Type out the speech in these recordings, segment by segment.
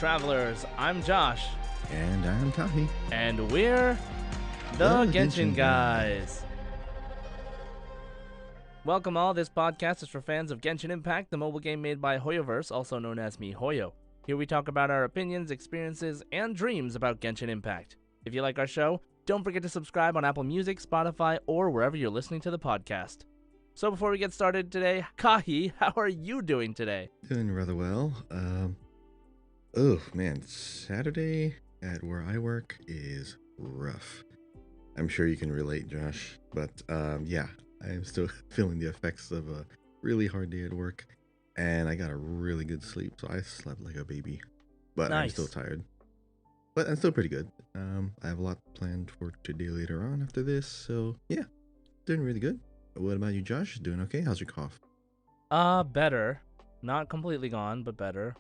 travelers. I'm Josh. And I'm Kahi. And we're the Genshin guys. Welcome all. This podcast is for fans of Genshin Impact, the mobile game made by Hoyoverse, also known as MiHoYo. Here we talk about our opinions, experiences, and dreams about Genshin Impact. If you like our show, don't forget to subscribe on Apple Music, Spotify, or wherever you're listening to the podcast. So before we get started today, Kahi, how are you doing today? Doing rather well. Oh man, Saturday at where I work is rough. I'm sure you can relate, Josh. But yeah, I'm still feeling the effects of a really hard day at work, and I got a really good sleep, so I slept like a baby. But Nice. I'm still tired. But I'm still pretty good. I have a lot planned for today later on after this, so yeah, doing really good. What about you, Josh? Doing okay? How's your cough? Better. Not completely gone, but better.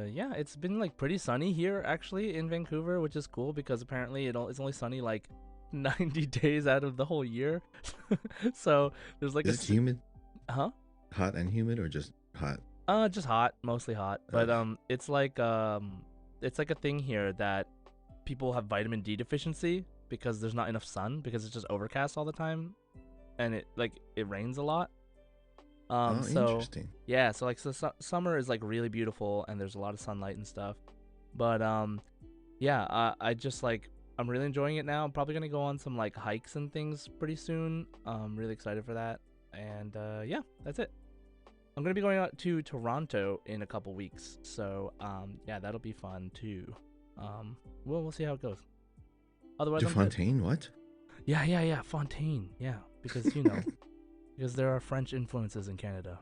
Yeah, it's been like pretty sunny here actually in Vancouver, which is cool because apparently it's only sunny like 90 days out of the whole year. So there's like Is it humid? Huh? Hot and humid, or just hot? Just hot, mostly hot. But it's like a thing here that people have vitamin D deficiency because there's not enough sun because it's just overcast all the time, and it rains a lot. So Interesting. yeah, so summer is like really beautiful and there's a lot of sunlight and stuff. But yeah, I just I'm really enjoying it now. I'm probably gonna go on some like hikes and things pretty soon. I'm really excited for that. And yeah, that's it. I'm gonna be going out to Toronto in a couple weeks, so yeah, that'll be fun too. We'll see how it goes. Otherwise, De I'm good. Fontaine, what? Yeah, Fontaine. Yeah, because you know, because there are French influences in Canada.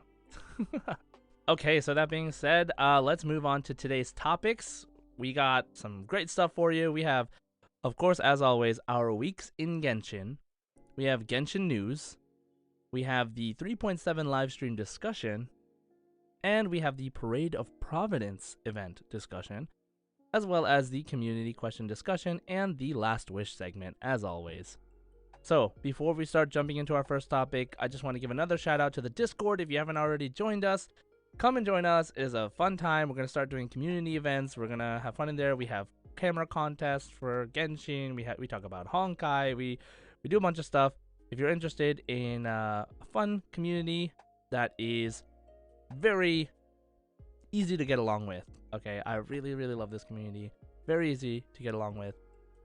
Okay, so that being said, let's move on to today's topics. We got some great stuff for you. We have, of course, as always, our weeks in Genshin. We have Genshin news. We have the 3.7 Livestream discussion. And we have the Parade of Providence event discussion, as well as the community question discussion and the Last Wish segment, as always. So, before we start jumping into our first topic, I just want to give another shout out to the Discord. If you haven't already joined us, come and join us. It is a fun time. We're going to start doing community events. We're going to have fun in there. We have camera contests for Genshin. We talk about Honkai. We do a bunch of stuff. If you're interested in a fun community that is very easy to get along with, okay, I really love this community. Very easy to get along with.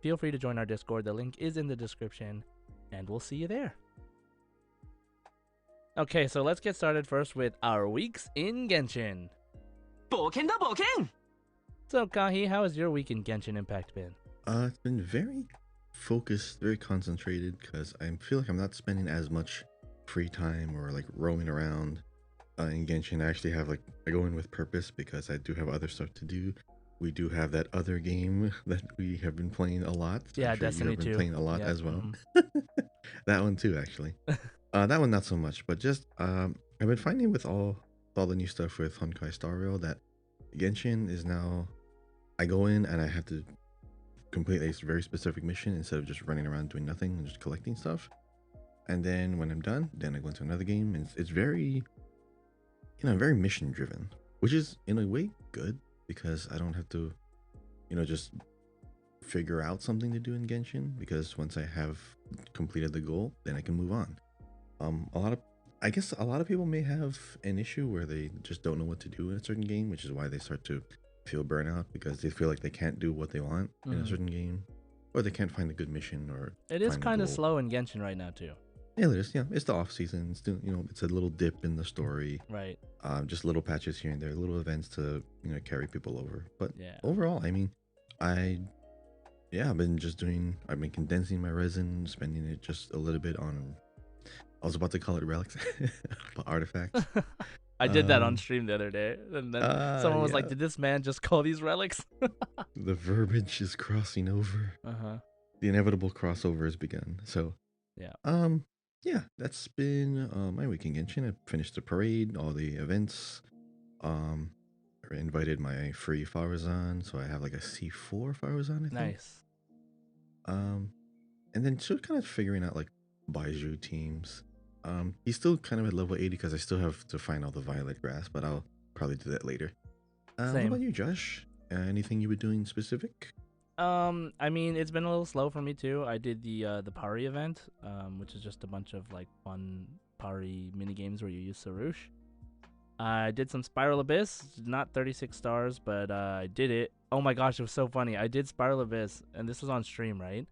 Feel free to join our Discord. The link is in the description, and we'll see you there. Okay, so let's get started first with our weeks in Genshin. So Kahi, how has your week in Genshin Impact been? It's been very focused, very concentrated, because I feel like I'm not spending as much free time or like roaming around in Genshin. I actually have I go in with purpose because I do have other stuff to do. We do have that other game that we have been playing a lot. Yeah, I'm sure Destiny you have 2. been playing a lot Yep. as well. That one too, actually. That one not so much, but just I've been finding with all the new stuff with Honkai Star Rail that Genshin is now, I go in and I have to complete a very specific mission instead of just running around doing nothing and just collecting stuff. And then when I'm done, then I go into another game, and it's very, very mission driven, which is in a way good because I don't have to, just figure out something to do in Genshin, because once I have completed the goal, then I can move on. I guess a lot of people may have an issue where they just don't know what to do in a certain game, which is why they start to feel burnout because they feel like they can't do what they want in a certain game, or they can't find a good mission, or it is kind of slow in Genshin right now too. Yeah, it is. Yeah, it's the off season. It's still, it's a little dip in the story. Right. Just little patches here and there, little events to carry people over. But yeah, overall, I mean, I've been condensing my resin, spending it just a little bit on, I was about to call it relics, but artifacts. I did that on stream the other day, and then someone was like, "Did this man just call these relics?" The verbiage is crossing over. The inevitable crossover has begun. So yeah, that's been my week in Genshin. I finished the parade, all the events. I invited my free Farazan, so I have like a C4 Farazan, I think. Nice. And then still kind of figuring out like Baiju teams. He's still kind of at level 80 because I still have to find all the violet grass, but I'll probably do that later. How about Same. you, Josh? Anything you were doing specific? I mean, it's been a little slow for me too. I did the Pari event, which is just a bunch of like fun Pari mini games where you use Sarush. I did some Spiral Abyss, not 36 stars, but I did it. Oh my gosh, it was so funny. I did Spiral Abyss, and this was on stream, right?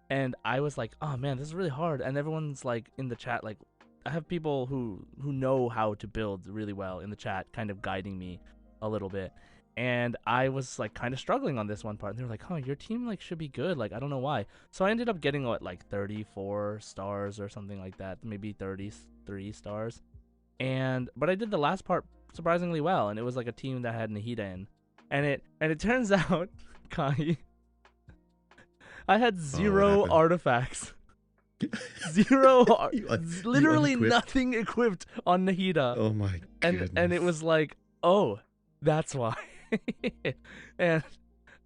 And I was like, "Oh man, this is really hard." And everyone's like in the chat, like, I have people who know how to build really well in the chat, kind of guiding me a little bit. And I was like kind of struggling on this one part. And they were like, "Oh, your team like should be good." Like I don't know why. So I ended up getting what like 34 stars or something like that, maybe 33 stars. But I did the last part surprisingly well, and it was like a team that had Nahida in, and it turns out, Kai, I had Oh, what zero happened? artifacts, zero, You literally unequipped. nothing equipped on Nahida, Oh my and it goodness. was like, oh, that's why, and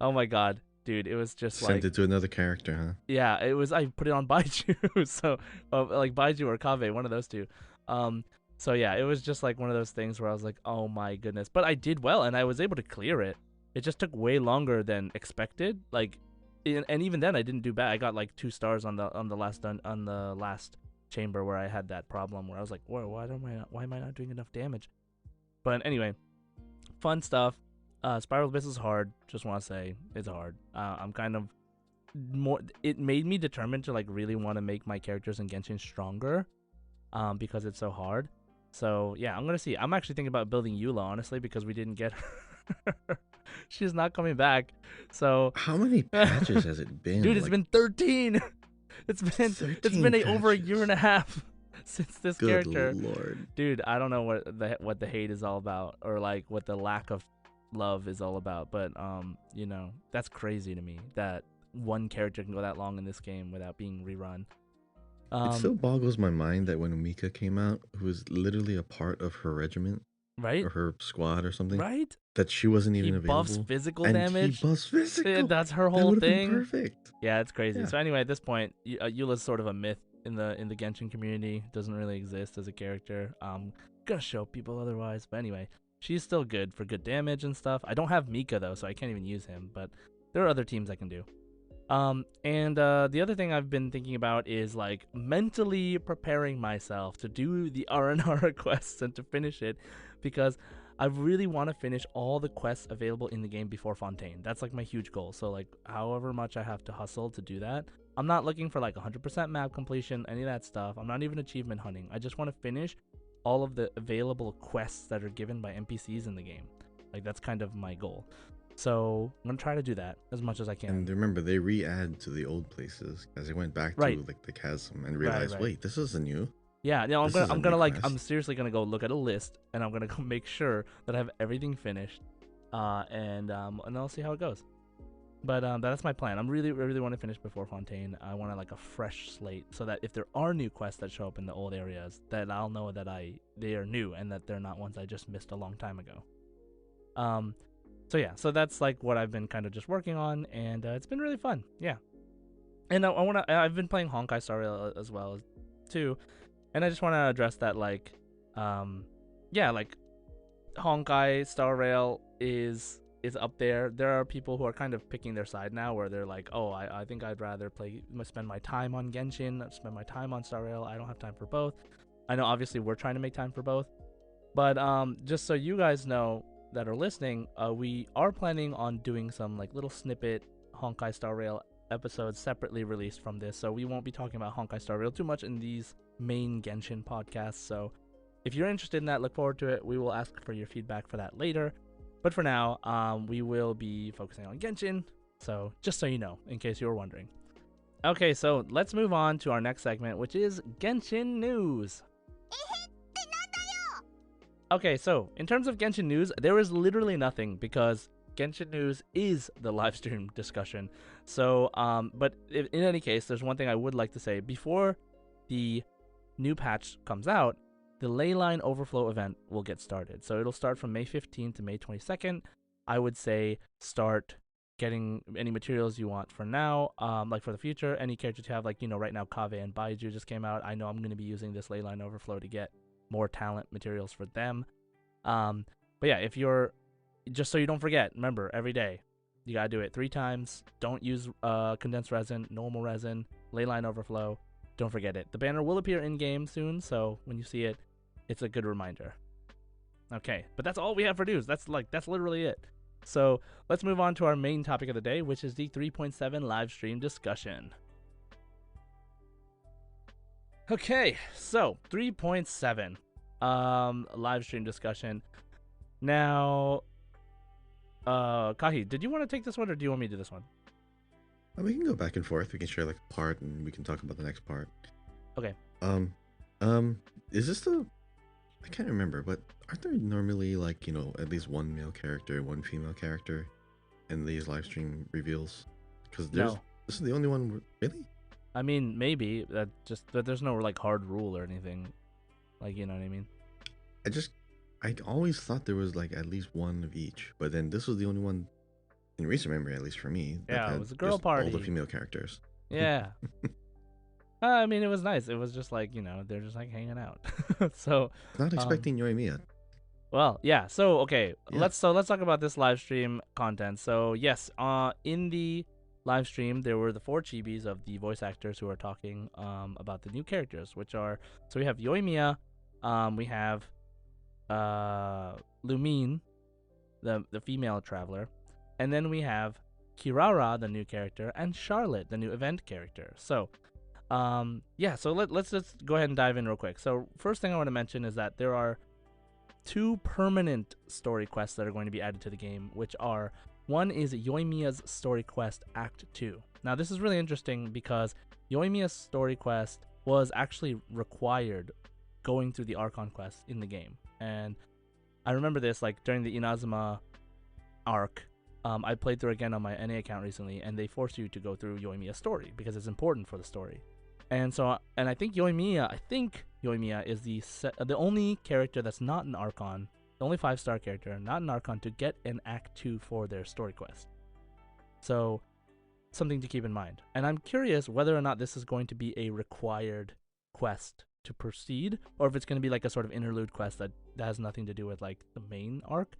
oh my god, dude, it was just Sent like, it to another character, huh? yeah, it was. I put it on Baiju, so like Baiju or Kave, one of those two. Um, so yeah, it was just like one of those things where I was like, oh my goodness, but I did well and I was able to clear it. It just took way longer than expected. Like, and even then I didn't do bad. I got like 2 stars on the last chamber where I had that problem where I was like, whoa, why am I not doing enough damage? But anyway, fun stuff. Spiral Abyss is hard. Just want to say it's hard. I'm kind of more. It made me determined to like really want to make my characters in Genshin stronger, because it's so hard. So yeah, I'm gonna see. I'm actually thinking about building Eula honestly because we didn't get her. She's not coming back. So, How many patches has it been? dude, it's Like been 13. It's been 13 over a year and a patches. half since this Good character. lord. Dude, I don't know what the hate is all about, or like what the lack of love is all about, but that's crazy to me that one character can go that long in this game without being rerun. It um still boggles my mind that when Mika came out, who was literally a part of her regiment right, or her squad or something, right, that she wasn't he even buffs available. physical And he damage. buffs physical. That's her That whole would have been thing. perfect. Yeah, it's crazy. Yeah. So anyway, at this point, Eula's sort of a myth in the Genshin community. Doesn't really exist as a character. Gonna show people otherwise, but anyway, she's still good for good damage and stuff. I don't have Mika though, so I can't even use him. But there are other teams I can do. The other thing I've been thinking about is like mentally preparing myself to do the R&R quests and to finish it, because I really want to finish all the quests available in the game before Fontaine. That's like my huge goal. So like however much I have to hustle to do that. I'm not looking for like 100% map completion, any of that stuff. I'm not even achievement hunting. I just want to finish all of the available quests that are given by NPCs in the game. Like that's kind of my goal. So I'm gonna try to do that as much as I can. And remember, they re-add to the old places as they went back Right. to like the chasm and realized, Right. wait, this is a new. Yeah, no, This is a I'm new gonna like quest. I'm seriously gonna go look at a list and I'm gonna go make sure that I have everything finished, and I'll see how it goes. But that's my plan. I'm really want to finish before Fontaine. I want like a fresh slate so that if there are new quests that show up in the old areas, that I'll know that they are new and that they're not ones I just missed a long time ago. So yeah, so that's like what I've been kind of just working on, and it's been really fun. Yeah, and I've been playing Honkai Star Rail as well too, and I just want to address that like, yeah, like Honkai Star Rail is up there. There are people who are kind of picking their side now, where they're like, oh, I think I'd rather spend my time on Genshin, spend my time on Star Rail. I don't have time for both. I know obviously we're trying to make time for both, but just so you guys know that are listening, we are planning on doing some like little snippet Honkai Star Rail episodes separately released from this, so we won't be talking about Honkai Star Rail too much in these main Genshin podcasts. So if you're interested in that, look forward to it. We will ask for your feedback for that later, but for now, we will be focusing on Genshin, so just so you know, in case you were wondering. Okay, so let's move on to our next segment, which is Genshin News. Okay, so in terms of Genshin News, there is literally nothing because Genshin News is the live stream discussion. So, but in any case, there's one thing I would like to say. Before the new patch comes out, the Leyline Overflow event will get started. So it'll start from May 15th to May 22nd. I would say start getting any materials you want for now, like for the future. Any characters you have, like, right now Kave and Baiju just came out. I know I'm going to be using this Leyline Overflow to get more talent materials for them. But yeah, if you're just so you don't forget, remember, every day, you gotta do it 3 times. Don't use condensed resin, normal resin, ley line overflow. Don't forget it. The banner will appear in game soon, so when you see it, it's a good reminder. Okay, but that's all we have for news. That's literally it. So let's move on to our main topic of the day, which is the 3.7 live stream discussion. Okay, so 3.7 live stream discussion. Now, Kahi, did you want to take this one or do you want me to do this one? We can go back and forth. We can share like a part and we can talk about the next part. Okay. Is this the? I can't remember, but aren't there normally like, you know, at least one male character, one female character in these live stream reveals? This is the only one. Really? I mean, maybe that there's no like hard rule or anything, like, you know what I mean? I always thought there was like at least one of each, but then this was the only one in recent memory, at least for me. Yeah, it was a girl party. All the female characters. Yeah. I mean, it was nice. It was just like, you know, they're just like hanging out. So not expecting Yoimiya. Well, yeah. So okay, Yeah. let's talk about this live stream content. So yes, in the live stream there were the 4 chibis of the voice actors who are talking about the new characters, which are, so we have Yoimiya, we have Lumine, the female traveler, and then we have Kirara, the new character, and Charlotte, the new event character. So yeah, so let's just go ahead and dive in real quick. So first thing I want to mention is that there are 2 permanent story quests that are going to be added to the game, which are, one is Yoimiya's story quest Act 2. Now this is really interesting because Yoimiya's story quest was actually required going through the Archon quest in the game. And I remember this, like during the Inazuma arc, I played through again on my NA account recently, and they force you to go through Yoimiya's story because it's important for the story. And so, and I think Yoimiya is the only character that's not an Archon, the only 5-star character, not an Archon, to get an Act 2 for their story quest. So, something to keep in mind. And I'm curious whether or not this is going to be a required quest to proceed, or if it's going to be like a sort of interlude quest that has nothing to do with like the main arc.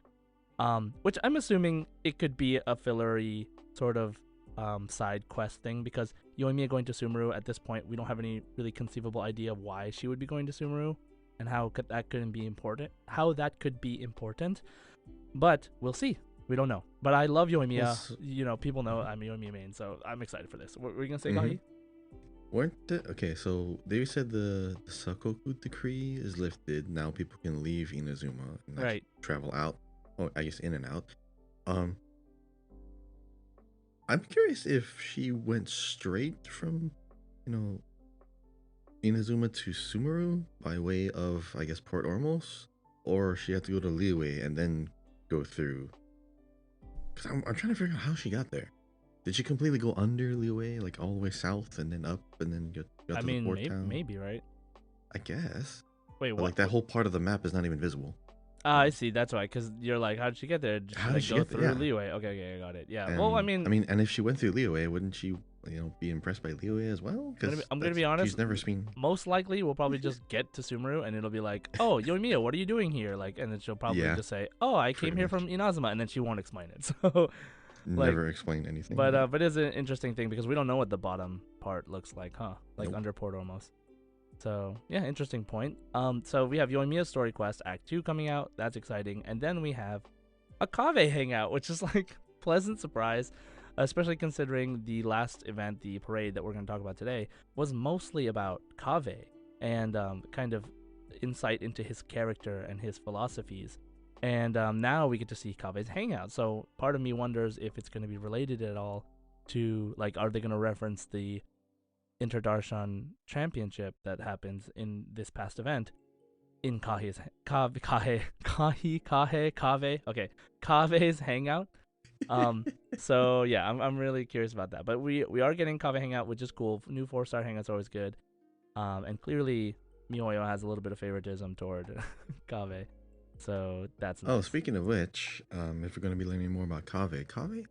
Which I'm assuming it could be a fillery sort of side quest thing, because Yoimiya going to Sumeru, at this point we don't have any really conceivable idea why she would be going to Sumeru and how that could be important, but we'll see. We don't know, but I love Yoimiya. You know, people know I'm a Yoimiya main, so I'm excited for this. What were you gonna say, Kahi? Okay, so they said the Sakoku decree is lifted. Now people can leave Inazuma and right, travel out. Oh, I guess in and out. I'm curious if she went straight from, you know, Inazuma to Sumeru by way of, I guess, Port Ormos, or she had to go to Liyue and then go through. Because I'm trying to figure out how she got there. Did she completely go under Liyue, like all the way south and then up and then got to the port town? Maybe, right? I guess. Wait, but what? Like that whole part of the map is not even visible. I see. That's why. Because you're like, how did she get there? How did she go get through Liyue? Okay, I got it. Yeah. And, well, I mean, and if she went through Liyue, wouldn't she, you know, be impressed by Liyue as well? I'm gonna be honest. She's never seen. Most likely, we'll probably just get to Sumeru, and it'll be like, "Oh, Yoimiya, what are you doing here?" Like, and then she'll probably just say, "Oh, I came here from Inazuma," and then she won't explain it. So, never explain anything. But it's an interesting thing because we don't know what the bottom part looks like, huh? Like under Port Ormos. So yeah, interesting point. So we have Yoimiya's story quest Act 2 coming out. That's exciting. And then we have a Kaveh hangout, which is like pleasant surprise, especially considering the last event, the parade that we're going to talk about today, was mostly about Kaveh and kind of insight into his character and his philosophies. And now we get to see Kaveh's hangout. So part of me wonders if it's going to be related at all to, like, are they going to reference the Interdarshan championship that happens in this past event in Kaveh's hangout. So yeah, I'm really curious about that. But we are getting Kaveh hangout, which is cool. New 4-star hangouts are always good. And clearly Mihoyo has a little bit of favoritism toward Kaveh. So that's nice. Oh, speaking of which, if we're going to be learning more about Kaveh,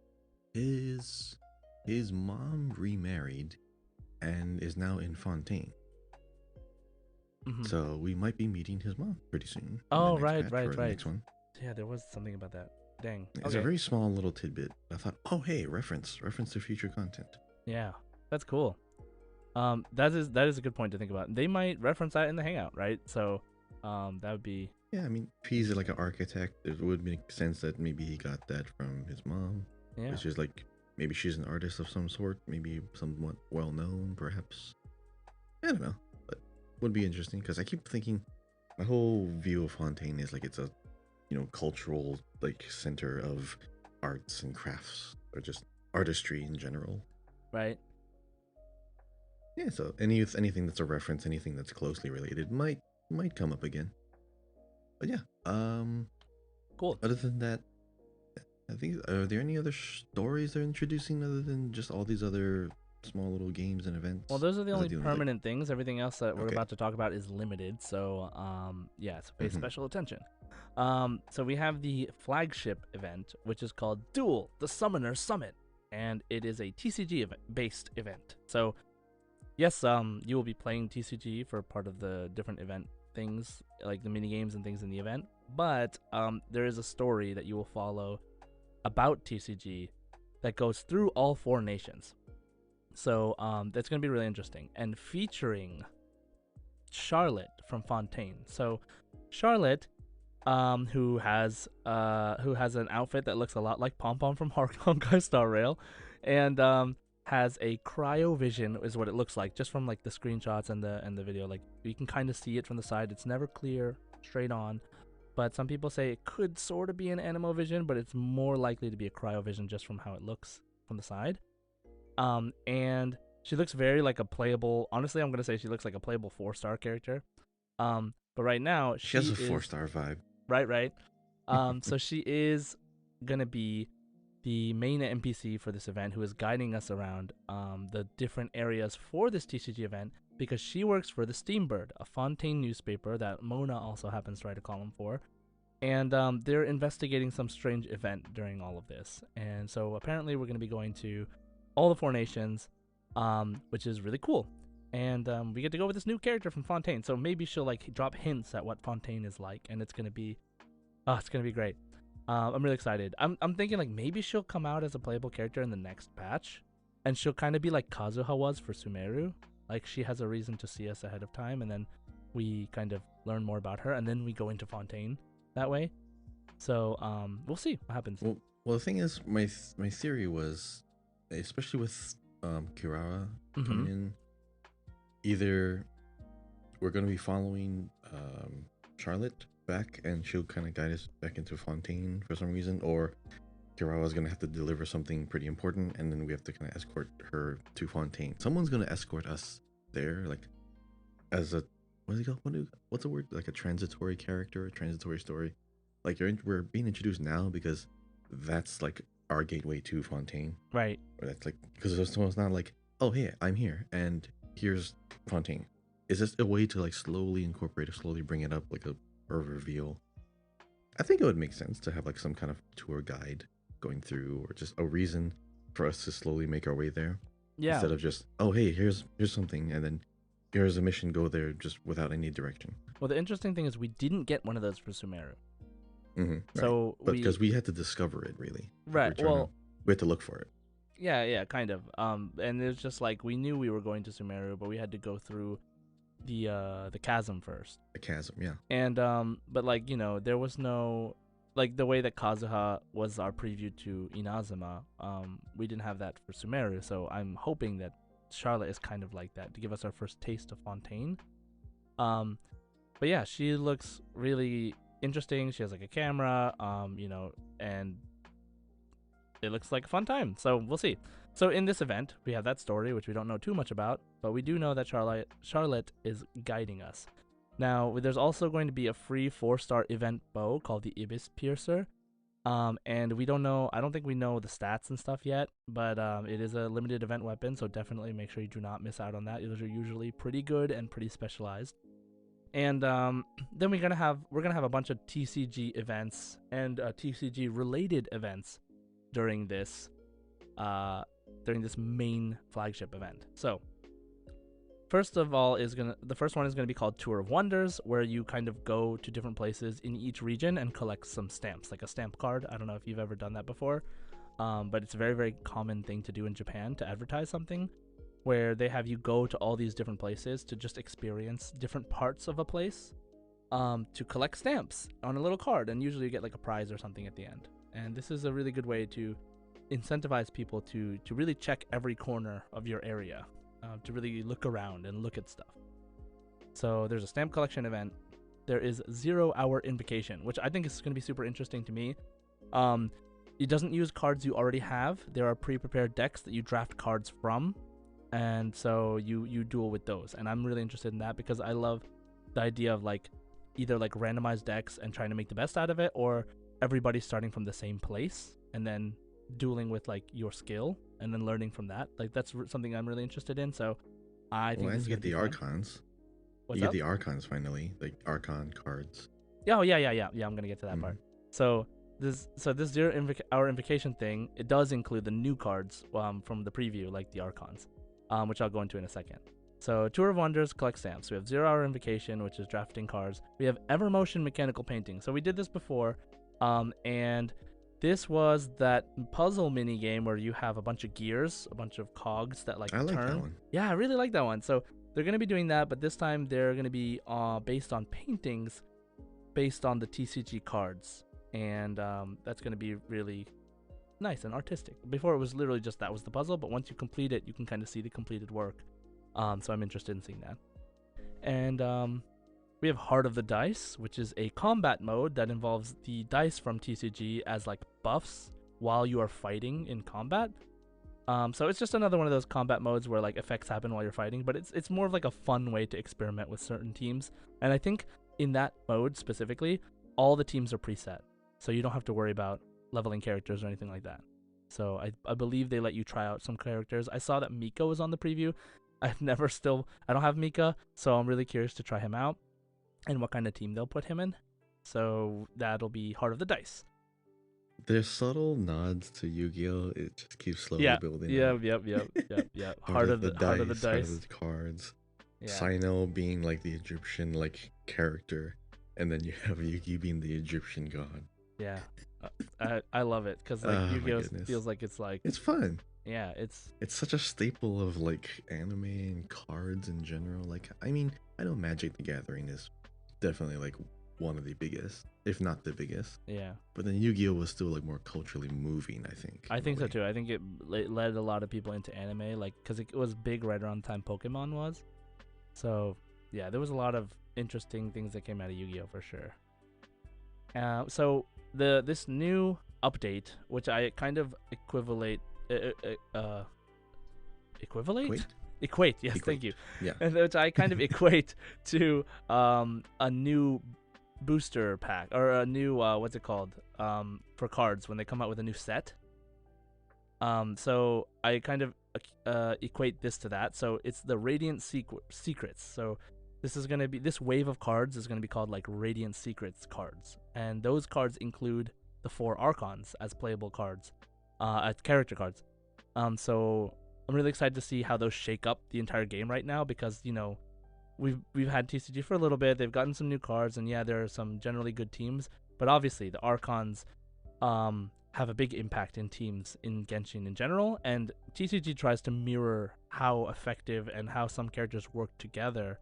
his mom remarried and is now in Fontaine. So we might be meeting his mom pretty soon. Oh, right. Next one. Yeah, there was something about that. Dang. It's a Okay. very small little tidbit. I thought, oh hey, reference to future content. Yeah, that's cool. That is a good point to think about. They might reference that in the Hangout, right? So, that would be Yeah, I mean, if he's like an architect, it would make sense that maybe he got that from his mom, yeah, which is like maybe she's an artist of some sort, maybe somewhat well known, perhaps. I don't know, but would be interesting because I keep thinking my whole view of Fontaine is like it's a cultural like center of arts and crafts or just artistry in general. right. Yeah, so anything that's a reference, anything that's closely related might come up again. But yeah, Cool. other than that, I think are there any other stories they're introducing other than just all these other small little games and Well, events? those are the Is only that the only like permanent things. Everything else that we're okay? about to talk about is limited. So, yeah, so pay Hmm. special attention. So we have the flagship event, which is called Duel: The Summoner Summit, and it is a TCG based event. So, yes, you will be playing TCG for part of the different event things, like the mini games and things in the event. But there is a story that you will follow about TCG that goes through all four nations. So that's going to be really interesting and featuring Charlotte from Fontaine. So Charlotte, who has an outfit that looks a lot like Pom Pom from Honkai Star Rail, and has a cryovision is what it looks like just from like the screenshots and the video. Like you can kind of see it from the side. It's never clear straight on, but some people say it could sort of be an Animovision, but it's more likely to be a cryovision just from how it looks from the side. And she looks very like a playable. Honestly, I'm gonna say she looks like a playable 4-star character. But right now She has she a is four-star vibe. right. So she is gonna be the main NPC for this event, who is guiding us around the different areas for this TCG event, because she works for the Steambird, a Fontaine newspaper that Mona also happens to write a column for. And they're investigating some strange event during all of this. And so apparently we're going to be going to all the four nations, which is really cool. And we get to go with this new character from Fontaine. So maybe she'll like drop hints at what Fontaine is like, and it's gonna be great. I'm really excited. I'm thinking like maybe she'll come out as a playable character in the next patch, and she'll kind of be like Kazuha was for Sumeru. Like she has a reason to see us ahead of time, and then we kind of learn more about her, and then we go into Fontaine that way. So we'll see what happens. Well, the thing is, my theory was, especially with Kirara Mm-hmm. coming in, either we're going to be following Charlotte back and she'll kind of guide us back into Fontaine for some reason, or Kirara's going to have to deliver something pretty important and then we have to kind of escort her to Fontaine. Someone's going to escort us there, like as a what's it called? What's the word? Like a transitory character, a transitory story. Like we're being introduced now because that's like our gateway to Fontaine. Right. Or that's like because it's not like, oh hey, I'm here and here's Fontaine. Is this a way to like slowly incorporate or slowly bring it up like a reveal? I think it would make sense to have like some kind of tour guide going through, or just a reason for us to slowly make our way there, Yeah. instead of just, oh hey, here's something and then here's a mission, go there just without any direction. Well, the interesting thing is we didn't get one of those for Sumeru. Right. So But because we had to discover it, really. Like, right. Well, we had to look for it. yeah, kind of. And it's just like we knew we were going to Sumeru, but we had to go through the chasm first. The chasm, yeah. And but like there was no like the way that Kazuha was our preview to Inazuma. We didn't have that for Sumeru, so I'm hoping that Charlotte is kind of like that to give us our first taste of Fontaine. But yeah, she looks really interesting. She has like a camera, and it looks like a fun time. So we'll see. So in this event, we have that story, which we don't know too much about, but we do know that Charlotte is guiding us. Now, there's also going to be a free 4-star event bow called the Ibis Piercer. And we don't know, I don't think we know the stats and stuff yet, but it is a limited event weapon, so definitely make sure you do not miss out on that. Those are usually pretty good and pretty specialized. And then we're gonna have a bunch of TCG events and TCG related events during this main flagship event. So first of all, the first one is gonna be called Tour of Wonders, where you kind of go to different places in each region and collect some stamps, like a stamp card. I don't know if you've ever done that before, but it's a very, very common thing to do in Japan to advertise something, where they have you go to all these different places to just experience different parts of a place, to collect stamps on a little card, and usually you get like a prize or something at the end. And this is a really good way to incentivize people to really check every corner of your area, to really look around and look at stuff. So there's a stamp collection event. There is 0 Hour Invocation, which I think is going to be super interesting to me. It doesn't use cards you already have. There are pre-prepared decks that you draft cards from, and so you duel with those. And I'm really interested in that because I love the idea of like either like randomized decks and trying to make the best out of it, or everybody starting from the same place and then dueling with like your skill and then learning from that. Like that's something I'm really interested in. So I think Well, this and is you gonna get the be fun. archons. What's You up? get the archons finally, like archon cards. Yeah, I'm gonna get to that part. So this 0 Hour Invocation thing, it does include the new cards from the preview, like the archons, which I'll go into in a second. So Tour of Wonders, collect stamps. We have 0 Hour Invocation, which is drafting cards. We have Evermotion mechanical painting. So we did this before, and this was that puzzle mini game where you have a bunch of gears, a bunch of cogs that like I like turn. that one. Yeah, I really like that one. So they're gonna be doing that, but this time they're gonna be based on paintings, based on the TCG cards, and that's gonna be really nice and artistic. Before it was literally just that was the puzzle, but once you complete it, you can kind of see the completed work. So I'm interested in seeing that. And we have Heart of the Dice, which is a combat mode that involves the dice from TCG as like buffs while you are fighting in combat. So it's just another one of those combat modes where like effects happen while you're fighting, but it's more of like a fun way to experiment with certain teams. And I think in that mode specifically, all the teams are preset, so you don't have to worry about leveling characters or anything like that. So I believe they let you try out some characters. I saw that Mika was on the preview. I don't have Mika, so I'm really curious to try him out and what kind of team they'll put him in. So that'll be Heart of the Dice. There's subtle nods to Yu-Gi-Oh! It just keeps slowly Yeah. building Yeah. up. Yep. Heart of the Dice. Heart of the cards. Yeah. Sino being like the Egyptian like character, and then you have Yugi being the Egyptian god. Yeah. I love it because like Oh, my Yu-Gi-Oh goodness. feels like it's like It's fun. yeah, it's It's such a staple of like anime and cards in general. Like, I mean, I know Magic the Gathering is definitely like one of the biggest, if not the biggest. yeah. But then Yu-Gi-Oh was still like more culturally moving, I think. I in a think so way. too. I think it led a lot of people into anime, like because it was big right around the time Pokemon was. So yeah, there was a lot of interesting things that came out of Yu-Gi-Oh for sure. So this new update, which I kind of equate. Equate, yes, thank you. Yeah. And which I kind of equate to a new booster pack or a new what's it called for cards when they come out with a new set. So I kind of equate this to that. So it's the Radiant Secrets. So this wave of cards is gonna be called like Radiant Secrets cards, and those cards include the 4 Archons as playable cards, as character cards. So I'm really excited to see how those shake up the entire game right now because we've had TCG for a little bit. They've gotten some new cards, and yeah, there are some generally good teams, but obviously the Archons have a big impact in teams in Genshin in general, and TCG tries to mirror how effective and how some characters work together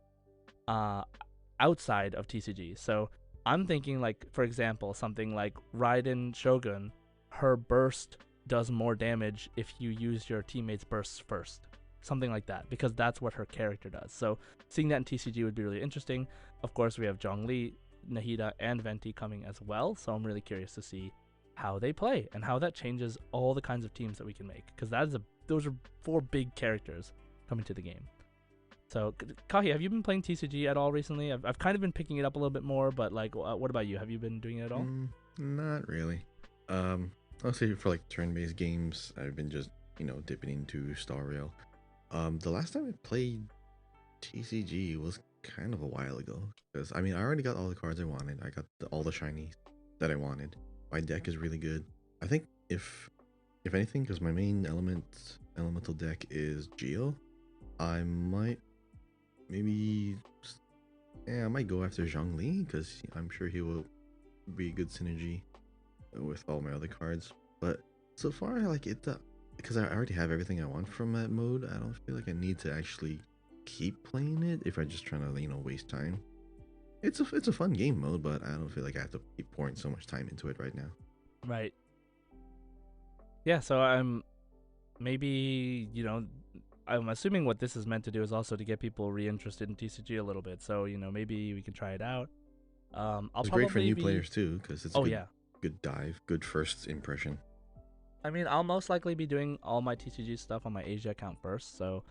outside of TCG. So I'm thinking like, for example, something like Raiden Shogun, her burst does more damage if you use your teammates' bursts first. Something like that, because that's what her character does. So seeing that in TCG would be really interesting. Of course, we have Zhongli, Nahida, and Venti coming as well, so I'm really curious to see how they play and how that changes all the kinds of teams that we can make, because those are 4 big characters coming to the game. So Kahi, have you been playing TCG at all recently? I've kind of been picking it up a little bit more, but like, what about you? Have you been doing it at all? Not really. I'll say for like turn-based games, I've been just dipping into Star Rail. The last time I played TCG was kind of a while ago, because I mean I already got all the cards I wanted. I got all the shinies that I wanted. My deck is really good. I think if anything, because my main elemental deck is Geo, I might maybe, yeah, I might go after Zhongli because I'm sure he will be good synergy with all my other cards. But so far, like because I already have everything I want from that mode. I don't feel like I need to actually keep playing it if I'm just trying to waste time. It's a fun game mode, but I don't feel like I have to keep pouring so much time into it right now. Right. Yeah. So I'm maybe I'm assuming what this is meant to do is also to get people reinterested in TCG a little bit. So maybe we can try it out. I'll It's great for probably new be. players too because it's a Oh yeah. good dive, good first impression. I mean, I'll most likely be doing all my TCG stuff on my Asia account first. So,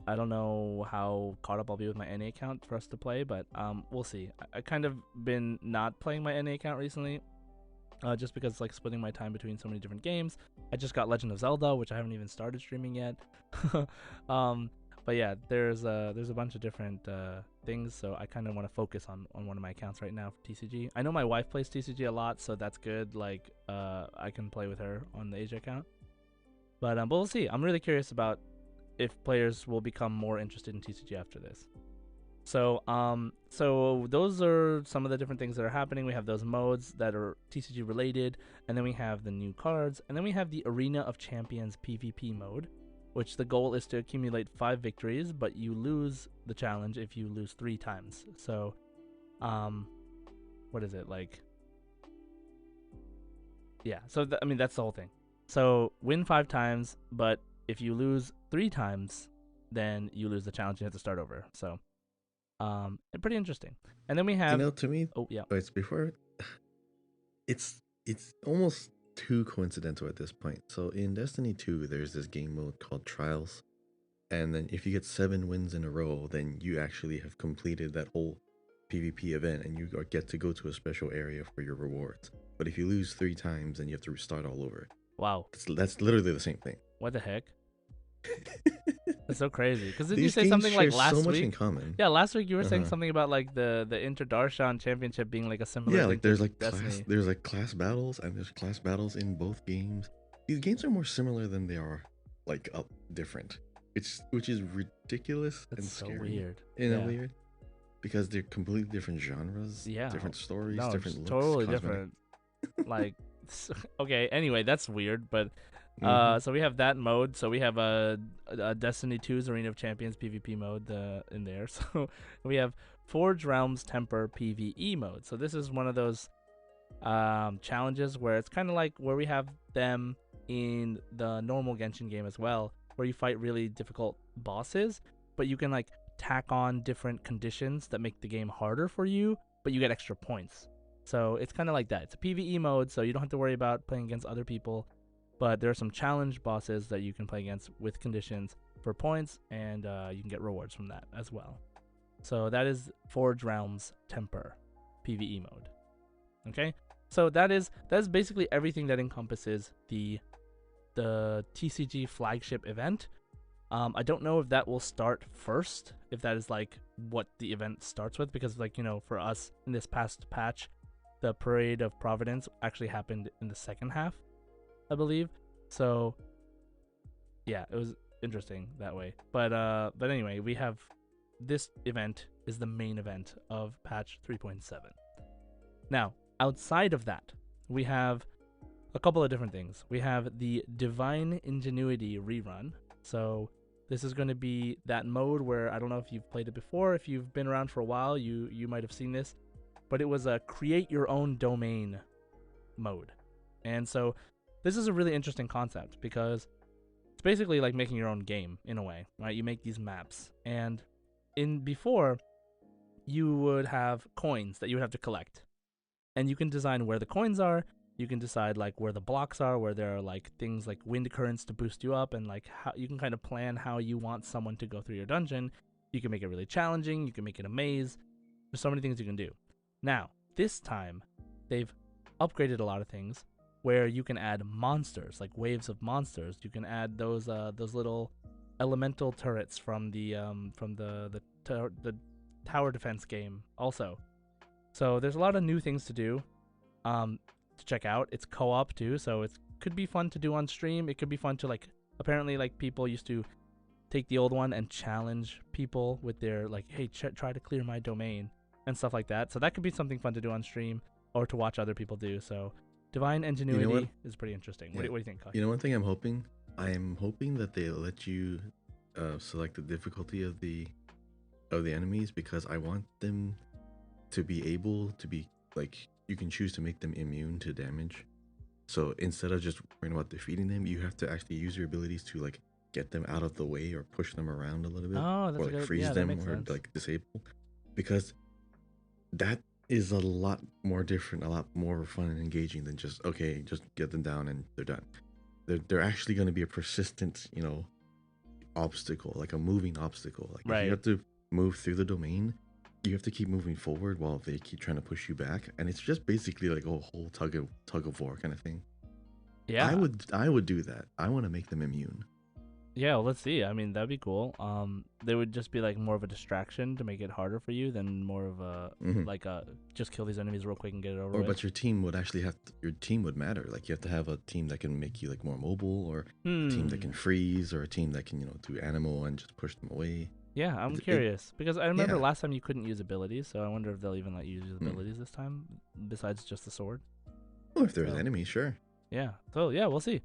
I don't know how caught up I'll be with my NA account for us to play, but we'll see. I kind of been not playing my NA account recently, just because it's like splitting my time between so many different games. I just got Legend of Zelda, which I haven't even started streaming yet. um, but yeah, there's a bunch of different things, so I kind of want to focus on one of my accounts right now for TCG. I know my wife plays TCG a lot, so that's good. Like, I can play with her on the Asia account. But we'll see. I'm really curious about if players will become more interested in TCG after this. So those are some of the different things that are happening. We have those modes that are TCG related, and then we have the new cards, and then we have the Arena of Champions PvP mode, which the goal is to accumulate 5 victories, but you lose the challenge if you lose 3 times. So, what is it like? Yeah. So I mean that's the whole thing. So win 5 times, but if you lose 3 times, then you lose the challenge. You have to start over. So. Pretty interesting. And then we have To me, oh yeah. but it's before it's almost too coincidental at this point. So in Destiny 2, there's this game mode called Trials. And then if you get 7 wins in a row, then you actually have completed that whole PvP event and you get to go to a special area for your rewards. But if you lose 3 times, then you have to restart all over. Wow. That's literally the same thing. What the heck? That's so crazy. Because didn't you These say games something like share last so much week? in common. Yeah, last week you were saying something about like the Inter-Darshan championship being like a similar Yeah, thing like there's to like Destiny. there's like class battles, and there's class battles in both games. These games are more similar than they are like different. Which is ridiculous. That's and so scary weird. in a weird, because they're completely different genres, Yeah. different stories, No, different looks, totally cosmetic. different. Like, okay. Anyway, that's weird, but Mhm. so we have that mode. So we have a Destiny 2's Arena of Champions PvP mode in there. So we have Forge Realms Temper PvE mode. So this is one of those challenges where it's kind of like where we have them in the normal Genshin game as well, where you fight really difficult bosses, but you can like tack on different conditions that make the game harder for you, but you get extra points. So it's kind of like that. It's a PvE mode, so you don't have to worry about playing against other people, but there are some challenge bosses that you can play against with conditions for points, and you can get rewards from that as well. So that is Forge Realms Temper PvE mode. Okay, so that's basically everything that encompasses the TCG flagship event. I don't know if that will start first, if that is like what the event starts with, because like for us in this past patch, the Parade of Providence actually happened in the second half, I believe. So yeah, it was interesting that way. But anyway, we have this event is the main event of patch 3.7. Now, outside of that, we have a couple of different things. We have the Divine Ingenuity rerun. So this is going to be that mode where, I don't know if you've played it before. If you've been around for a while, you might have seen this, but it was a create your own domain mode. And so this is a really interesting concept because it's basically like making your own game in a way, right? You make these maps, and before you would have coins that you would have to collect, and you can design where the coins are. You can decide like where the blocks are, where there are like things like wind currents to boost you up, and like how you can kind of plan how you want someone to go through your dungeon. You can make it really challenging. You can make it a maze. There's so many things you can do. Now, this time, they've upgraded a lot of things where you can add monsters, like waves of monsters. You can add those little elemental turrets from the tower defense game also. So there's a lot of new things to do. To check out. It's co-op too, so it could be fun to do on stream. It could be fun to like, apparently like people used to take the old one and challenge people with their like, hey, try to clear my domain and stuff like that. So that could be something fun to do on stream or to watch other people do. So divine ingenuity is pretty interesting. Yeah. What do you think, Kai? You know, one thing I'm hoping that they let you select the difficulty of the enemies, because I want them to be able to be like, you can choose to make them immune to damage. So instead of just worrying about defeating them, you have to actually use your abilities to like get them out of the way or push them around a little bit, Oh, that's or like good. freeze Yeah, them that makes or sense. like disable, because that is a lot more different, a lot more fun and engaging than just, okay, just get them down and they're done. They're actually going to be a persistent, you know, obstacle, like a moving obstacle. Like if Right. you have to move through the domain, you have to keep moving forward while they keep trying to push you back, and it's just basically like a whole tug of war kind of thing. Yeah. I would do that. I want to make them immune. Yeah, well, let's see. I mean, that'd be cool. They would just be like more of a distraction to make it harder for you than more of a like a just kill these enemies real quick and get it over with. But your team would actually your team would matter. Like you have to have a team that can make you like more mobile, or a team that can freeze, or a team that can, you know, do animal and just push them away. Yeah, I'm curious because I remember last time you couldn't use abilities, so I wonder if they'll even let you use abilities this time besides just the sword. Oh, if there's enemies, sure. Yeah. So yeah, we'll see.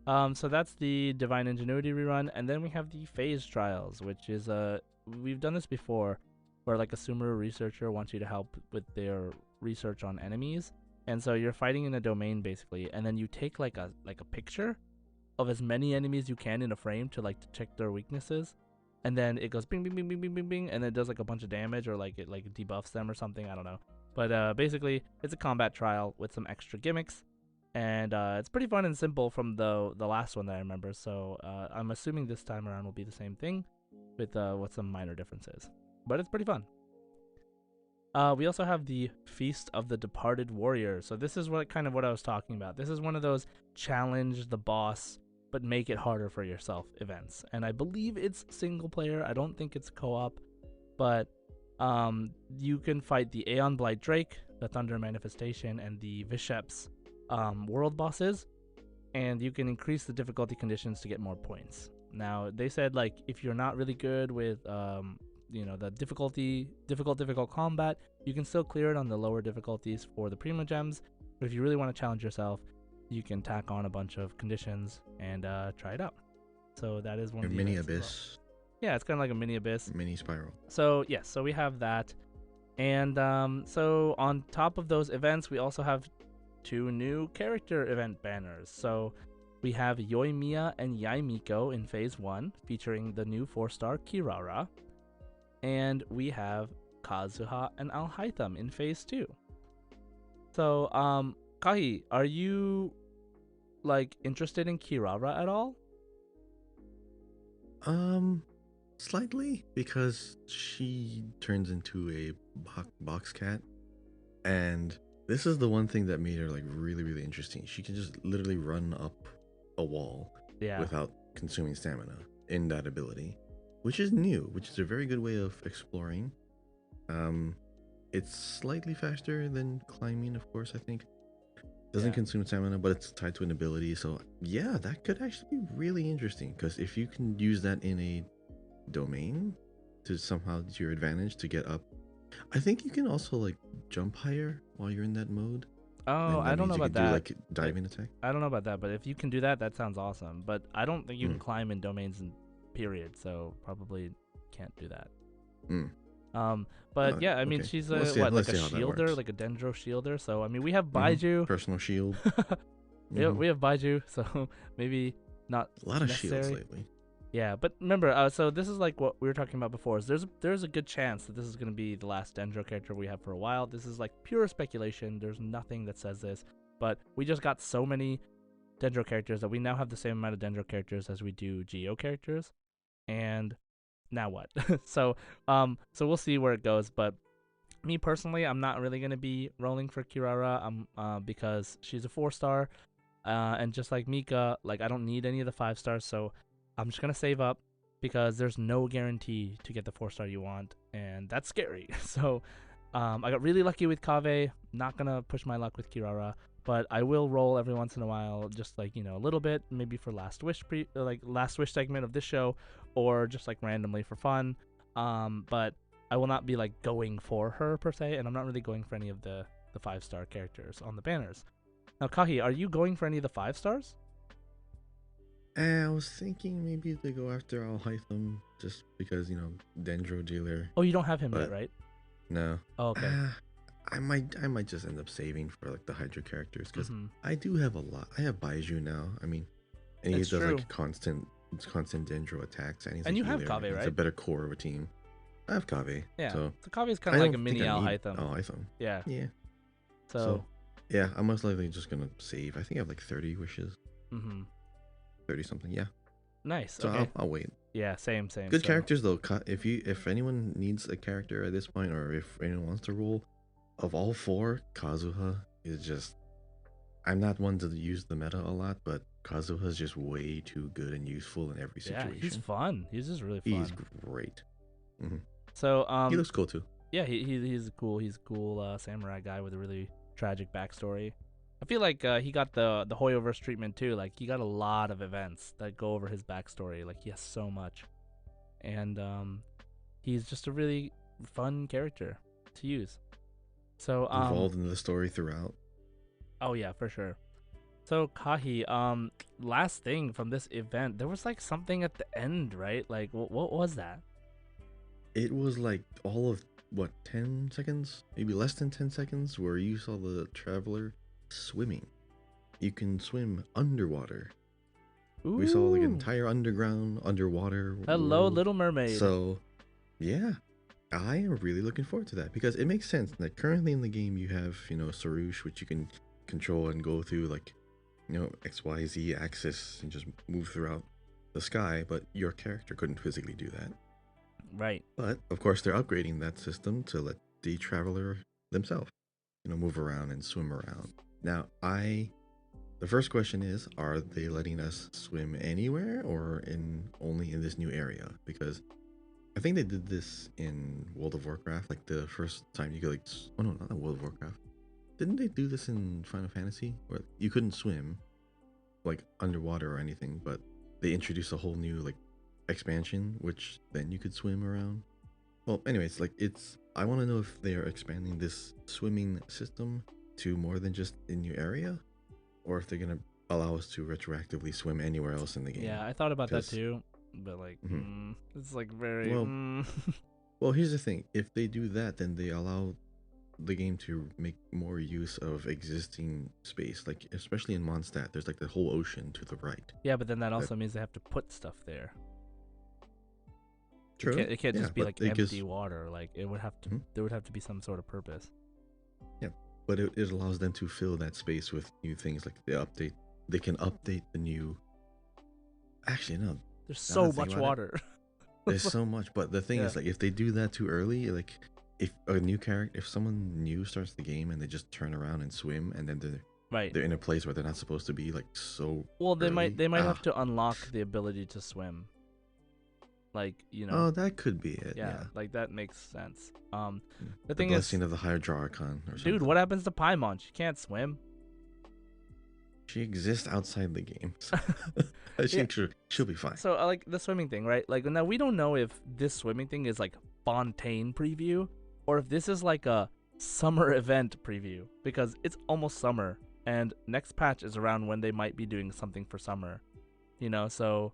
So that's the Divine Ingenuity rerun, and then we have the phase trials, which is we've done this before, where like a Sumeru researcher wants you to help with their research on enemies, and so you're fighting in a domain basically, and then you take like a picture of as many enemies you can in a frame to like to check their weaknesses, and then it goes bing bing bing bing bing bing bing, and it does like a bunch of damage, or like it like debuffs them or something, I don't know, but basically it's a combat trial with some extra gimmicks. And it's pretty fun and simple from the last one that I remember. So I'm assuming this time around will be the same thing with some minor differences. But it's pretty fun. We also have the Feast of the Departed Warrior. So this is what I was talking about. This is one of those challenge the boss but make it harder for yourself events. And I believe it's single player. I don't think it's co-op. But you can fight the Aeon Blight Drake, the Thunder Manifestation, and the Visheps world bosses, and you can increase the difficulty conditions to get more points. Now they said like if you're not really good with the difficult combat, you can still clear it on the lower difficulties for the Prima Gems, but if you really want to challenge yourself, you can tack on a bunch of conditions and try it out. So that is one of the mini abyss. Yeah, it's kind of like a mini abyss, mini spiral. So yes, so we have that, and so on top of those events, we also have 2 new character event banners. So we have Yoimiya and Yaimiko in Phase 1, featuring the new 4-star Kirara. And we have Kazuha and Alhaitham in Phase 2. So, Kahi, are you, like, interested in Kirara at all? Slightly, because she turns into a box cat, and this is the one thing that made her like really, really interesting. She can just literally run up a wall without consuming stamina in that ability, which is new, which is a very good way of exploring. It's slightly faster than climbing, of course, I think. Doesn't consume stamina, but it's tied to an ability. So yeah, that could actually be really interesting, because if you can use that in a domain to somehow to your advantage to get up, I think you can also like jump higher while you're in that mode. Oh, I don't know about that. Like diving attack. I don't know about that, but if you can do that, that sounds awesome. But I don't think you can climb in domains and period, so probably can't do that. But yeah, I mean, she's a like a shielder, like a Dendro shielder. So I mean, we have Baiju, personal shield. Yeah, we have Baiju, so maybe not a lot of shields lately. Yeah, but remember, so this is like what we were talking about before. Is there's a good chance that this is going to be the last Dendro character we have for a while. This is like pure speculation. There's nothing that says this, but we just got so many Dendro characters that we now have the same amount of Dendro characters as we do Geo characters. And now what? So we'll see where it goes. But me personally, I'm not really going to be rolling for Kirara because she's a 4-star. And just like Mika, like I don't need any of the 5 stars, so I'm just going to save up because there's no guarantee to get the 4-star you want, and that's scary. So I got really lucky with Kaveh, not going to push my luck with Kirara, but I will roll every once in a while, just like, a little bit, maybe for last wish segment of this show, or just like randomly for fun. But I will not be like going for her per se, and I'm not really going for any of the 5-star characters on the banners. Now, Kahi, are you going for any of the 5 stars? I was thinking maybe they go after Al Hytham just because, Dendro dealer. Oh, you don't have him yet, But right? no. Oh, okay. I might just end up saving for like the Hydra characters because Mhm. I do have a lot. I have Baiju now. I mean, and he It's does true. like constant Dendro attacks, and he's And a you have healer, Kaveh, and he's right? a better core of a team. I have Kaveh. Yeah. So So Kavi is kind I of like a don't think mini I Al need Hytham. Al Hytham. Yeah. Yeah. So. Yeah, I'm most likely just gonna save. I think I have like 30 wishes, Mm-hmm. 30 something. Yeah. Nice. So Okay. I'll wait. Yeah. Same. Good So, characters though. If anyone needs a character at this point, or if anyone wants to roll, of all 4, Kazuha is just. I'm not one to use the meta a lot, but Kazuha is just way too good and useful in every situation. yeah, he's fun. He's just really fun. He's great. Mm-hmm. So He looks cool too. Yeah, he's a cool samurai guy with a really tragic backstory. I feel like he got the Hoyoverse treatment too. Like he got a lot of events that go over his backstory. Like he has so much, and he's just a really fun character to use. So Involved in the story throughout. Oh yeah, for sure. So Kahi, last thing from this event, there was like something at the end, right? Like what was that? It was like all of 10 seconds, maybe less than 10 seconds, where you saw the traveler swimming. You can swim underwater. Ooh. We saw like an entire underwater Hello, world. Little Mermaid. So yeah, I am really looking forward to that because it makes sense that currently in the game you have Sarush, which you can control and go through like XYZ axis and just move throughout the sky, but your character couldn't physically do that. Right. But of course they're upgrading that system to let the traveler themselves move around and swim around. Now the first question is, are they letting us swim anywhere or only in this new area? Because I think they did this in World of Warcraft, like the first time you could no, not World of Warcraft. Didn't they do this in Final Fantasy where you couldn't swim like underwater or anything, but they introduced a whole new like expansion which then you could swim around? Well, anyways, I want to know if they are expanding this swimming system to more than just in your area, or if they're gonna allow us to retroactively swim anywhere else in the game. Yeah, I thought about that too, but like it's like very well, here's the thing. If they do that, then they allow the game to make more use of existing space, like especially in Mondstadt there's like the whole ocean to the right. Yeah, but then that also means they have to put stuff there. True. It can't just be like empty water. Like it would have to there would have to be some sort of purpose. Yeah, but it allows them to fill that space with new things. Like they can update the new. Actually, no, there's so much water. There's so much, but the thing is, like, if they do that too early, like if someone new starts the game and they just turn around and swim, and then they're in a place where they're not supposed to be, like, so well, they early. might have to unlock the ability to swim. Like, Oh, that could be it. Yeah, Yeah. like that makes sense. The The thing blessing is, of the Hydra Archon or something. dude, what happens to Paimon? She can't swim. She exists outside the game. So she'll be fine. So like the swimming thing, right? Like now we don't know if this swimming thing is like Fontaine preview or if this is like a summer event preview, because it's almost summer and next patch is around when they might be doing something for summer. So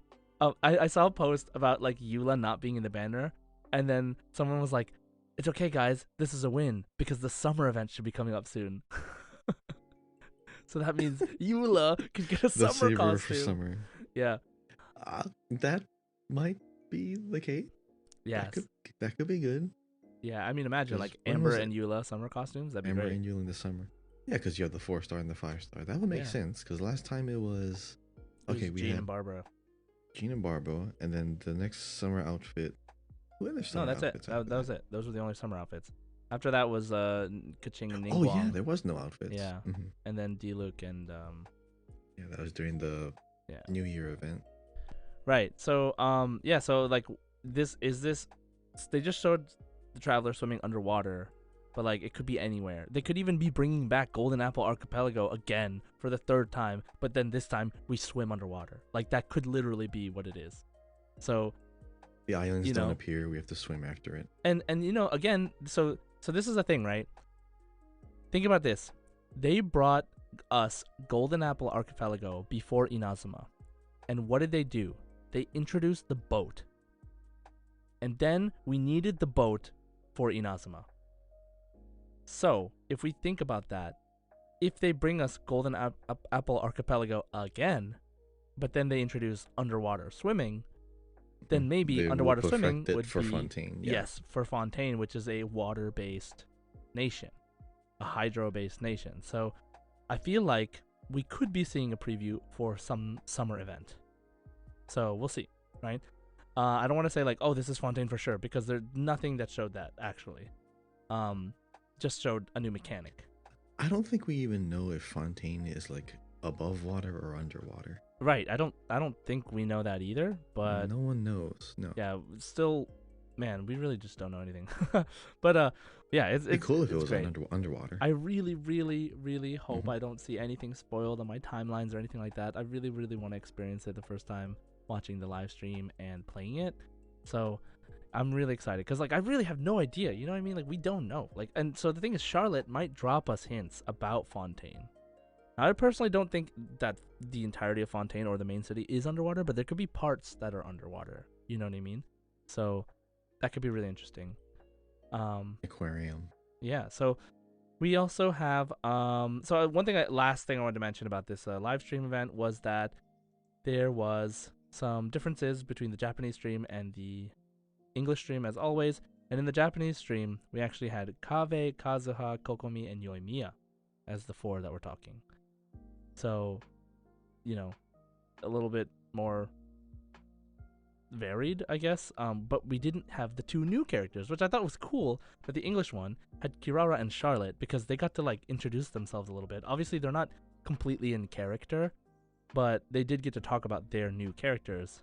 I saw a post about like Eula not being in the banner, and then someone was like, "It's okay, guys. This is a win because the summer event should be coming up soon." So that means Eula can get a summer costume. For summer. Yeah. That might be the case. Yeah. That could be good. Yeah, I mean, imagine like Amber and Eula summer costumes. That'd be great. Amber and Eula in the summer. Yeah, because you have the 4-star and the 5-star. That would make sense. Because last time it was we Jean had and Barbara. Jean and Barbara, and then the next summer outfit. No, that's it. That was it. Those were the only summer outfits. After that was Kaching and Ningguang. Oh yeah, there was no outfits. Yeah, and then Diluc and yeah, that was during the New Year event. Right. So so like this they just showed the traveler swimming underwater, but like it could be anywhere. They could even be bringing back Golden Apple Archipelago again for the 3rd time, but then this time we swim underwater. Like that could literally be what it is. So The islands you don't know. appear. We have to swim after it. And again, so this is the thing, right? Think about this. They brought us Golden Apple Archipelago before Inazuma. And what did they do? They introduced the boat. And then we needed the boat for Inazuma. So, if we think about that, if they bring us Golden Apple Archipelago again, but then they introduce underwater swimming, then maybe They will underwater perfect swimming it would for be Fontaine. Yeah. yes, for Fontaine, which is a water-based nation, a hydro-based nation. So I feel like we could be seeing a preview for some summer event. So we'll see, right? I don't want to say like, oh, this is Fontaine for sure, because there's nothing that showed that actually. Just showed a new mechanic. I don't think we even know if Fontaine is like above water or underwater. Right. I don't think we know that either, but no one knows. No. yeah, still, man, we really just don't know anything. But yeah, it's It'd be cool if it it's was great. underwater. I really, really, really hope I don't see anything spoiled on my timelines or anything like that. I really, really want to experience it the first time watching the live stream and playing it. So I'm really excited because like I really have no idea. You know what I mean? Like we don't know. Like, and so the thing is, Charlotte might drop us hints about Fontaine. I personally don't think that the entirety of Fontaine or the main city is underwater, but there could be parts that are underwater. You know what I mean? So that could be really interesting. Aquarium. Yeah. So we also have so one thing, last thing I wanted to mention about this live stream event was that there was some differences between the Japanese stream and the English stream, as always. And in the Japanese stream, we actually had Kave, Kazuha, Kokomi, and Yoimiya as the four that were talking. So, you know, a little bit more varied, I guess. But we didn't have the two new characters, which I thought was cool. That the English one had Kirara and Charlotte because they got to like introduce themselves a little bit. Obviously, they're not completely in character, but they did get to talk about their new characters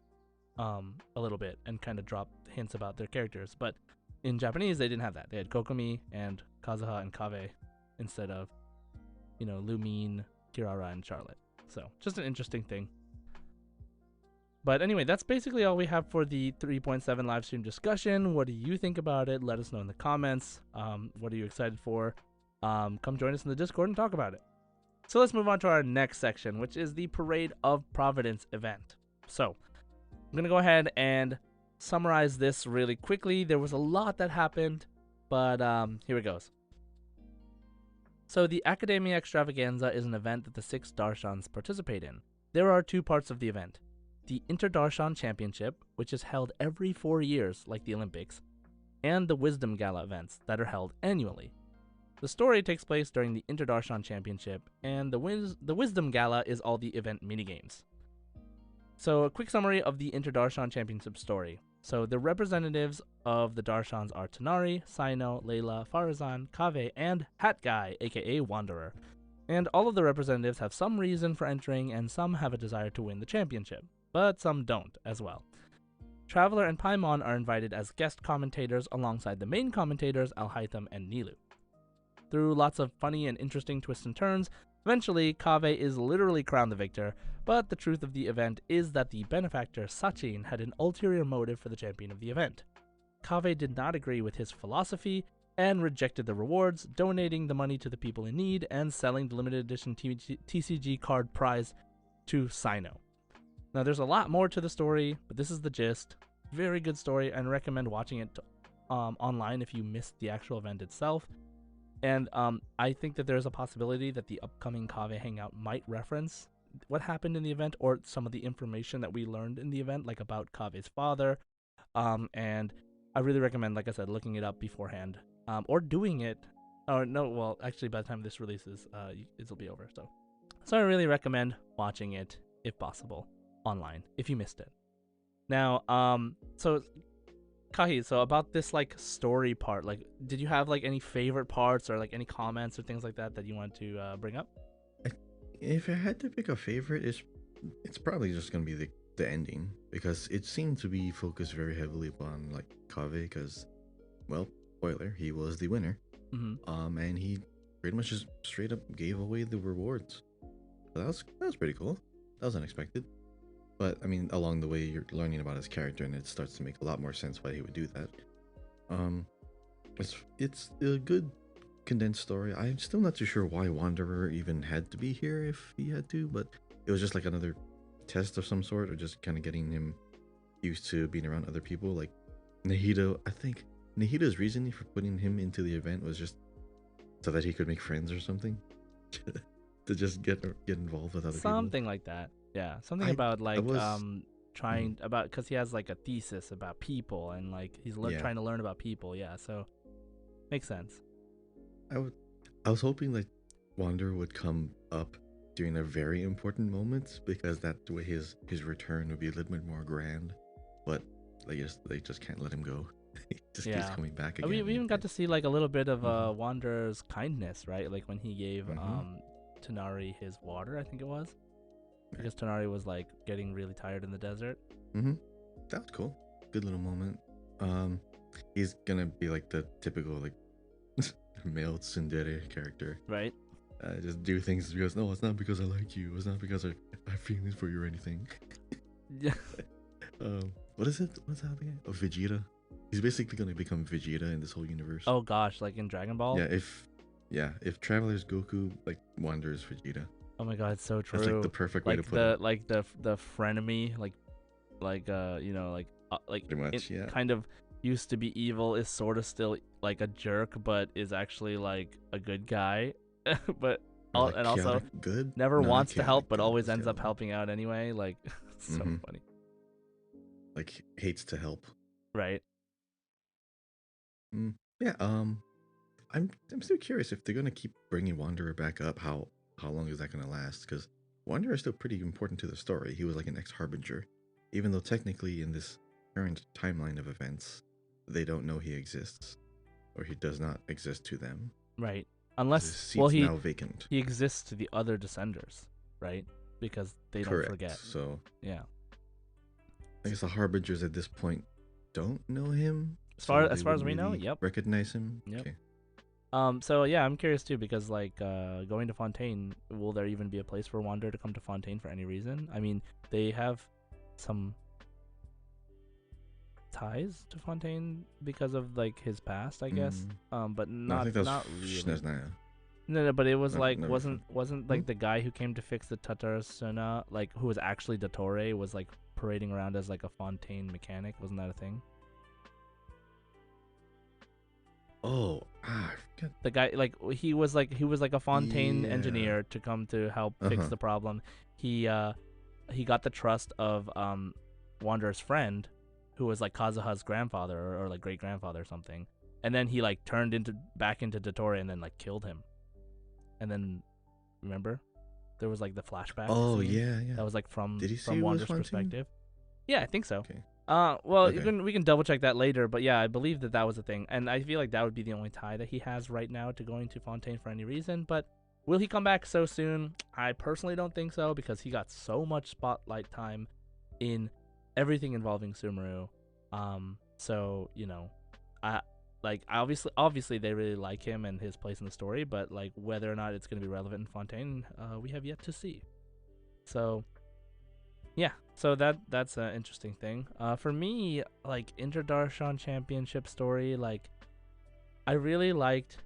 a little bit and kind of drop hints about their characters. But in Japanese, they didn't have that. They had Kokomi and Kazuha and Kave instead of, you know, Lumine, Kirara, and Charlotte. So just an interesting thing. But anyway, that's basically all we have for the 3.7 live stream discussion. What do you think about it? Let us know in the comments. What are you excited for? Come join us in the Discord and talk about it. So let's move on to our next section, which is the Parade of Providence event. So I'm going to go ahead and summarize this really quickly. There was a lot that happened, but here it goes. So the Academia Extravaganza is an event that the 6 Darshans participate in. There are 2 parts of the event. The Inter-Darshan Championship, which is held every 4 years like the Olympics, and the Wisdom Gala events that are held annually. The story takes place during the Inter-Darshan Championship, and the Wisdom Gala is all the event minigames. So a quick summary of the Inter-Darshan Championship story. So the representatives of the Darshans are Tonari, Saino, Layla, Farazan, Kave, and Hat Guy, aka Wanderer. And all of the representatives have some reason for entering, and some have a desire to win the championship, but some don't as well. Traveler and Paimon are invited as guest commentators alongside the main commentators Alhaitham and Nilu. Through lots of funny and interesting twists and turns, eventually Kave is literally crowned the victor, but the truth of the event is that the benefactor Sachin had an ulterior motive for the champion of the event. Kave did not agree with his philosophy and rejected the rewards, donating the money to the people in need and selling the limited edition TCG card prize to Saino. Now there's a lot more to the story, but this is the gist. Very good story, and recommend watching it online if you missed the actual event itself. And I think that there's a possibility that the upcoming Kave Hangout might reference what happened in the event or some of the information that we learned in the event, like about Kave's father. And I really recommend, like I said, looking it up beforehand or doing it. Or no, well, actually, by the time this releases, it'll be over. So I really recommend watching it if possible online if you missed it. Now, so Kahi, so about this like story part, like did you have like any favorite parts or like any comments or things like that you want to bring up? If I had to pick a favorite, it's probably just gonna be the ending, because it seemed to be focused very heavily upon like Kave, because, well, spoiler, he was the winner. And he pretty much just straight up gave away the rewards. So that was pretty cool. That was unexpected. But I mean, along the way, you're learning about his character, and it starts to make a lot more sense why he would do that. Um, it's a good condensed story. I'm still not too sure why Wanderer even had to be here if he had to, but it was just like another test of some sort, or just kind of getting him used to being around other people. Like Nahida, I think Nahida's reasoning for putting him into the event was just so that he could make friends or something, to just get involved with other people. Something like that. Yeah, something I about I like was trying about because he has like a thesis about people and like he's yeah. trying to learn about people. Yeah, so makes sense. I would I was hoping like Wander would come up during a very important moment because that way his return would be a little bit more grand. But I guess they just can't let him go. He just keeps Yeah. coming back We again. even got to see like a little bit of Mhm. Wanderer's kindness, right? Like when he gave Mhm. Tanari his water, I think it was. Right. Because Tanari was like getting really tired in the desert. Mhm. That was cool. Good little moment. He's gonna be like the typical like male tsundere character. Right? Just do things because no, it's not because I like you. It's not because I have feelings for you or anything. Yeah. What is it? What's that again? Oh, Vegeta. He's basically gonna become Vegeta in this whole universe. Oh gosh, like in Dragon Ball? If Traveler's Goku like wanders Vegeta. Oh my god, it's so true. That's like the perfect way to put it. Like the frenemy, like you know, like Pretty much, yeah. kind of used to be evil is sort of still like a jerk, but is actually like a good guy, but Or like and also chaotic good. never No, not wants to help, chaotic but good, always that's the ends other up one. helping out anyway. Like so Mhm. funny, Like hates to help. right? Yeah. I'm still curious if they're gonna keep bringing Wanderer back up. How long is that gonna last? Because Wanderer is still pretty important to the story. He was like an ex-harbinger, even though technically in this current timeline of events, they don't know he exists, or he does not exist to them. Right. 'Cause his Unless, well, seat's now vacant. he exists to the other Descenders, right? Because they don't Correct. forget. So Yeah. I guess the harbingers at this point don't know him. As So far they as far as wouldn't we know, really yep. recognize him. Yep. Okay. So yeah, I'm curious too because like going to Fontaine, will there even be a place for Wander to come to Fontaine for any reason? I mean, they have some ties to Fontaine because of like his past, I guess. But No, I not think that's not really. That's not. No, but it was No, like never wasn't Hmm? like the guy who came to fix the Tatarasuna, like who was actually Dottore, was like parading around as like a Fontaine mechanic. Wasn't that a thing? Oh, I forgot. The guy like he was like a Fontaine Yeah. engineer to come to help fix Uh-huh. the problem. He got the trust of Wanderer's friend, who was like Kazuha's grandfather or like great grandfather or something. And then he like turned back into Dottore and then like killed him. And then remember, there was like the flashback Oh scene yeah, yeah. that was like from Did he say it was Wanderer's Fontaine? perspective. Yeah, I think so. Okay. Well, Okay. we can double check that later, but yeah, I believe that was a thing, and I feel like that would be the only tie that he has right now to going to Fontaine for any reason. But will he come back so soon? I personally don't think so because he got so much spotlight time in everything involving Sumeru. So you know, I like obviously they really like him and his place in the story, but like whether or not it's going to be relevant in Fontaine, we have yet to see. So. Yeah, so that's an interesting thing. For me, like Interdarshan Championship story, like I really liked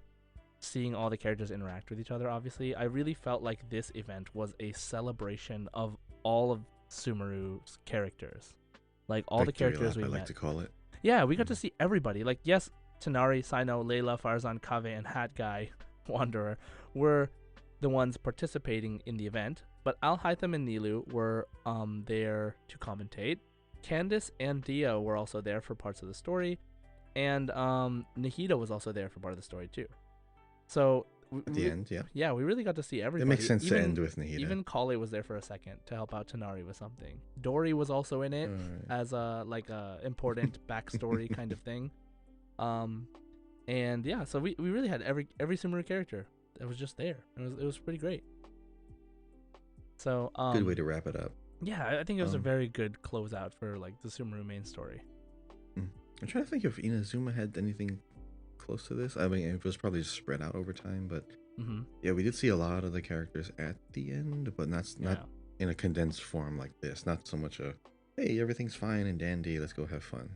seeing all the characters interact with each other. Obviously, I really felt like this event was a celebration of all of Sumeru's characters, like all the Victory characters lap, we I like met. to call it. Yeah, we got to see everybody. Like yes, Tanari, Sino, Layla, Farzan, Kave, and Hat Guy, Wanderer were the ones participating in the event, but Al Haitham and Nilu were there to commentate. Candice and Dio were also there for parts of the story, and Nahida was also there for part of the story too. So At the end, yeah. yeah, we really got to see everybody. It makes sense to end with Nahida. Even Kale was there for a second to help out Tanari with something. Dory was also in it as a important backstory kind of thing. And yeah, so we really had every Sumeru character that was just there. It was pretty great. So good way to wrap it up. Yeah, I think it was a very good closeout for like the Sumeru main story. I'm trying to think if Inazuma had anything close to this. I mean, it was probably spread out over time, but yeah, we did see a lot of the characters at the end, but not in a condensed form like this. Not so much a hey, everything's fine and dandy, let's go have fun.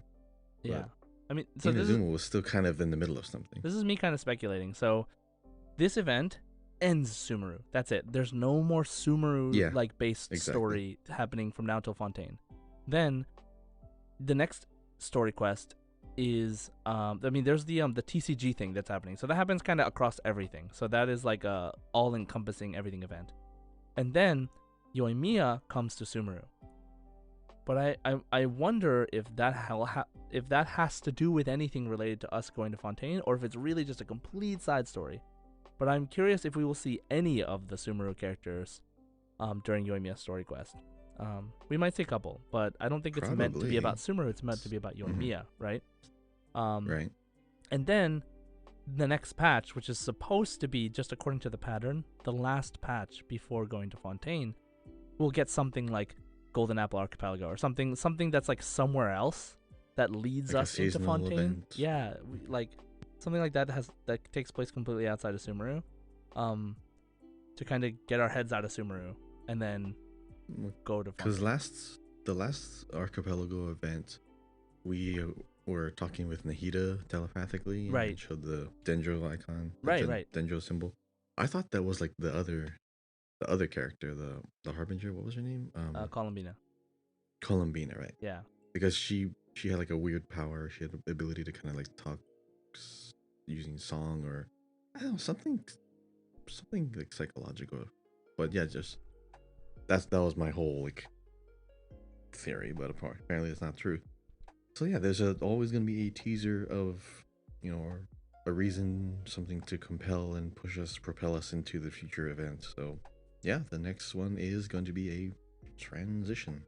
Yeah. But I mean, so Inazuma was still kind of in the middle of something. this is me kind of speculating. So this event ends Sumeru. That's it. There's no more Sumeru Yeah, like based exactly. story happening from now till Fontaine. Then the next story quest is I mean there's the TCG thing that's happening. So that happens kind of across everything. So that is like a all encompassing everything event. And then Yoimiya comes to Sumeru. But I wonder if that has to do with anything related to us going to Fontaine, or if it's really just a complete side story. But I'm curious if we will see any of the Sumeru characters during Yoimiya's story quest. We might see a couple, but I don't think it's meant to be about Sumeru. It's meant to be about Yoimiya, right? Right. And then the next patch, which is supposed to be, just according to the pattern, the last patch before going to Fontaine, we'll get something like Golden Apple Archipelago or something that's like somewhere else that leads like us into Fontaine. Event. Yeah, like something like that that takes place completely outside of Sumeru, to kind of get our heads out of Sumeru and then go to Fontaine. Because the last Archipelago event, we were talking with Nahida telepathically, right? And showed the Dendro icon, right, Dendro symbol. I thought that was like the other character, the Harbinger. What was her name? Columbina. Columbina, right? Yeah. Because she had like a weird power. She had the ability to kind of like talk using song or I don't know, something like psychological. But yeah, just that was my whole like theory, but apparently it's not true. So yeah, there's always gonna be a teaser of, you know, a reason, something to compel and propel us into the future event. So yeah, the next one is going to be a transition.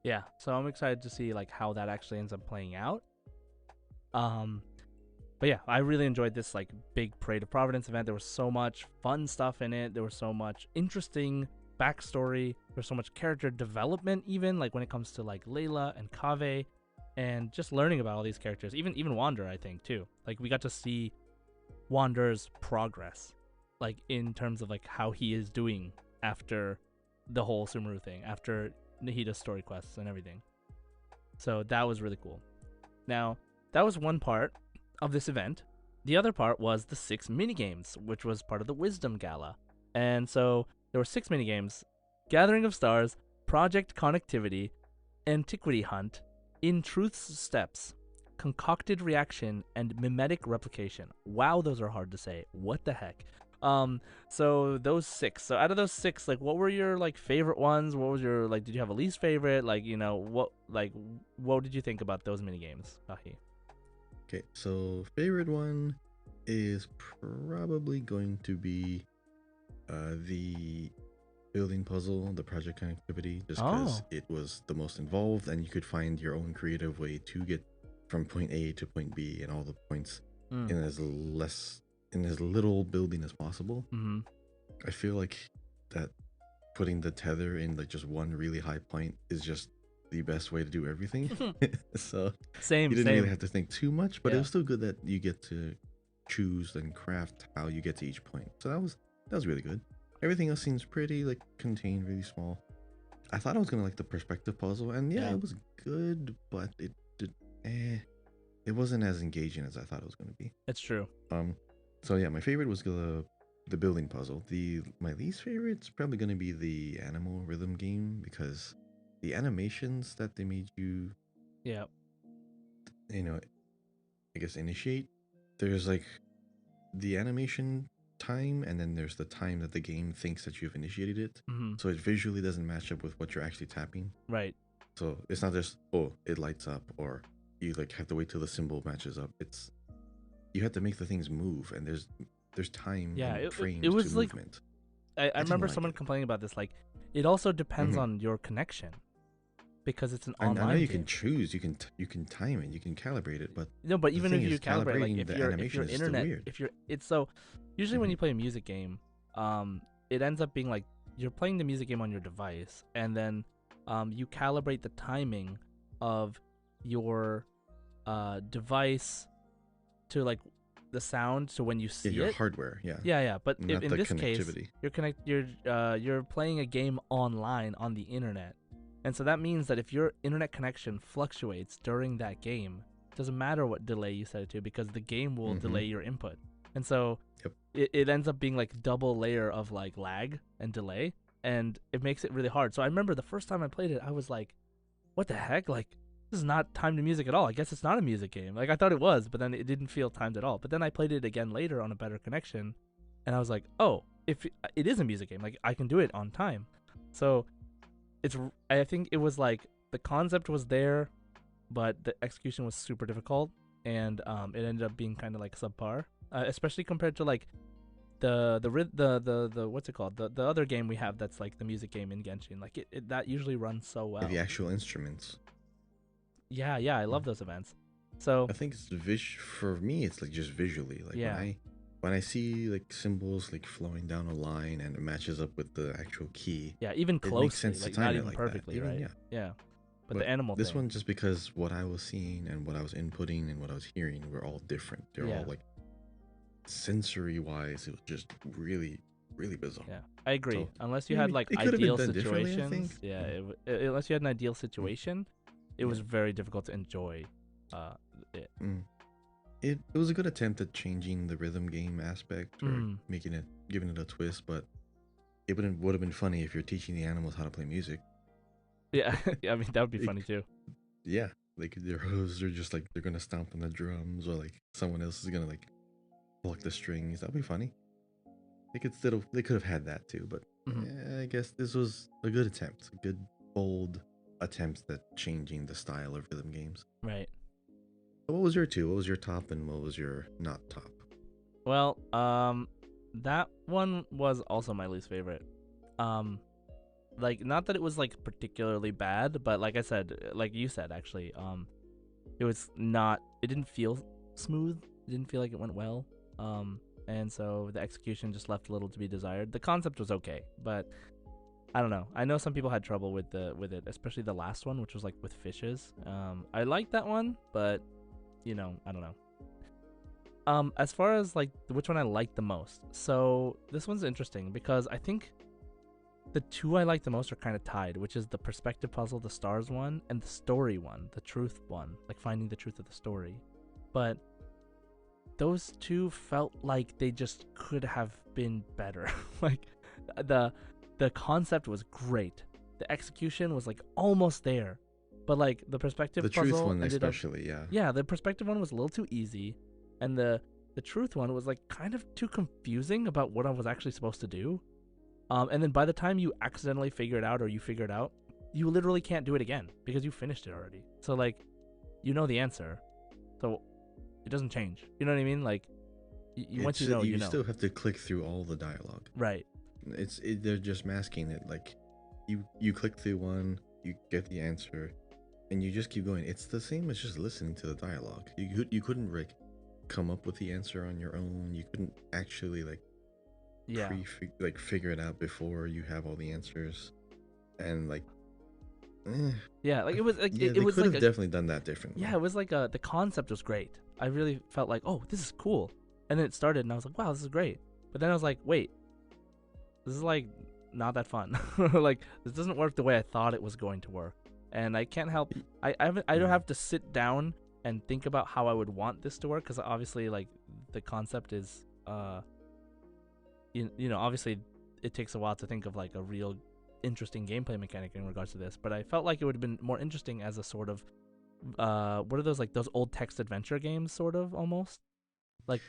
Yeah, so I'm excited to see like how that actually ends up playing out. But yeah, I really enjoyed this like big Parade of Providence event. There was so much fun stuff in it. There was so much interesting backstory. There's so much character development, even like when it comes to like Layla and Kaveh, and just learning about all these characters. Even Wander, I think too. Like we got to see Wander's progress, like in terms of like how he is doing after the whole Sumeru thing, after Nahida's story quests and everything. So that was really cool. Now, that was one part of this event. The other part was the 6 minigames, which was part of the Wisdom Gala. And so there were 6 minigames: Gathering of Stars, Project Connectivity, Antiquity Hunt, In Truth's Steps, Concocted Reaction, and Mimetic Replication. Wow, those are hard to say. What the heck? So those 6. So out of those 6, like, what were your like favorite ones? What was your like? Did you have a least favorite? Like, you know, what did you think about those minigames, Kahi? Okay, so favorite one is probably going to be the building puzzle, the project connectivity, just because it was the most involved and you could find your own creative way to get from point A to point B and all the points in as little building as possible. Mm-hmm. I feel like that putting the tether in like just one really high point is just the best way to do everything. So you didn't really have to think too much, but it was still good that you get to choose and craft how you get to each point. So that was really good. Everything else seems pretty like contained, really small. I thought I was gonna like the perspective puzzle, and it was good, but it wasn't as engaging as I thought it was gonna be. It's true. So yeah, my favorite was the building puzzle. My least favorite's probably gonna be the animal rhythm game, because the animations that they made you, you know, I guess initiate. There's like the animation time, and then there's the time that the game thinks that you've initiated it. Mm-hmm. So it visually doesn't match up with what you're actually tapping. Right. So it's not just it lights up, or you like have to wait till the symbol matches up. It's you have to make the things move, and there's time and frames. It was to like movement. I remember someone complaining about this. Like, it also depends on your connection, because it's an online. I know you game. can choose, you can time it, you can calibrate it, but no. But even if you calibrate, like if your internet, usually when you play a music game, it ends up being like you're playing the music game on your device, and then you calibrate the timing of your device to like the sound to when you Yeah, see your it. hardware. Yeah, Yeah. But not in the this case, connectivity. you're playing a game online on the internet, and so that means that if your internet connection fluctuates during that game, it doesn't matter what delay you set it to because the game will Mm-hmm. delay your input, and so Yep. it ends up being like double layer of like lag and delay, and it makes it really hard. So I remember the first time I played it, I was like, "What the heck? Like, this is not timed to music at all. I guess it's not a music game. Like I thought it was, but then it didn't feel timed at all. But then I played it again later on a better connection, and I was like, oh, if it is a music game, like I can do it on time. So I think it was like the concept was there, but the execution was super difficult, and it ended up being kind of like subpar, especially compared to like the what's it called, the other game we have that's like the music game in Genshin. Like that usually runs so Yeah, the well. actual instruments. Yeah, I love those events. So I think for me. It's like just visually, like yeah, when I see like symbols like flowing down a line and it matches up with the actual key, yeah, even it makes closely, sense to like not time it even like that. perfectly, Even right? yeah, Yeah, but the but animal this thing, one just because what I was seeing and what I was inputting and what I was hearing were all different. They're yeah, all like sensory wise. It was just really, really bizarre. yeah, I agree. So Unless you had maybe like it could have been ideal done differently. I think. situations, yeah, unless you had an ideal situation, it Yeah. was very difficult to enjoy. It. Mm. It was a good attempt at changing the rhythm game aspect or Mm. giving it a twist, but it would have been funny if you're teaching the animals how to play music. Yeah, I mean that would be It, funny too. yeah, like their hooves are just like they're gonna stomp on the drums, or like someone else is gonna like pluck the strings. That'd be funny. They could have had that too, but Hmm. I guess this was a good attempt, a good bold attempt at changing the style of rhythm games. Right. So what was your two? What was your top and what was your not top? Well, that one was also my least favorite. Um, like not that it was like particularly bad, but like I said, like you said actually, it was not. It didn't feel smooth. It didn't feel like it went well. And so the execution just left a little to be desired. The concept was okay, but I don't know. I know some people had trouble with it, especially the last one, which was like with fishes. I liked that one, but I don't know. As far as like which one I like the most, so this one's interesting because I think the two I like the most are kind of tied, which is the perspective puzzle, the stars one, and the story one, the truth one, like finding the truth of the story. But those two felt like they just could have been better. Like the the concept was great, the execution was like almost there, but like the perspective The truth puzzle one, ended up, especially, yeah. yeah, the perspective one was a little too easy, and the truth one was like kind of too confusing about what I was actually supposed to do. And then by the time you accidentally figure it out or you figure it out, you literally can't do it again because you finished it already. So like, you know the answer, so it doesn't change. You know what I mean? Like, once you know, you know. still have to click through all the dialogue. Right. They're just masking it. Like, you click through one, you get the answer, and you just keep going. It's the same as just listening to the dialogue. You couldn't like come up with the answer on your own. You couldn't actually like Yeah. figure it out before you have all the answers, and like Yeah. Like it was like yeah, it they was could like have definitely done that differently. yeah, it was like the concept was great. I really felt like, oh, this is cool. And then it started, and I was like, wow, this is great. But then I was like, wait, this is like not that fun. Like this doesn't work the way I thought it was going to work. And I can't help. I don't have to sit down and think about how I would want this to work because obviously like the concept is obviously it takes a while to think of like a real interesting gameplay mechanic in regards to this. But I felt like it would have been more interesting as a sort of what are those, like those old text adventure games, sort of, almost like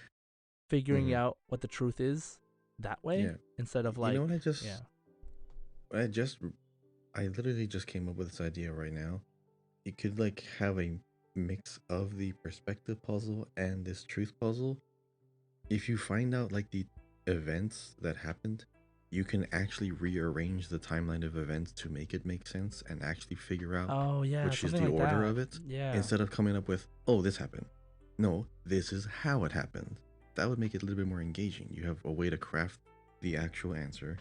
figuring Mhm. out what the truth is that way, Yeah. instead of like, You know what yeah, I just I literally just came up with this idea right now. You could like have a mix of the perspective puzzle and this truth puzzle. If you find out like the events that happened, you can actually rearrange the timeline of events to make it make sense and actually figure out oh yeah, which is something the like order that, of it, yeah, instead of coming up with, oh, this happened. No, this is how it happened. That would make it a little bit more engaging. You have a way to craft the actual answer,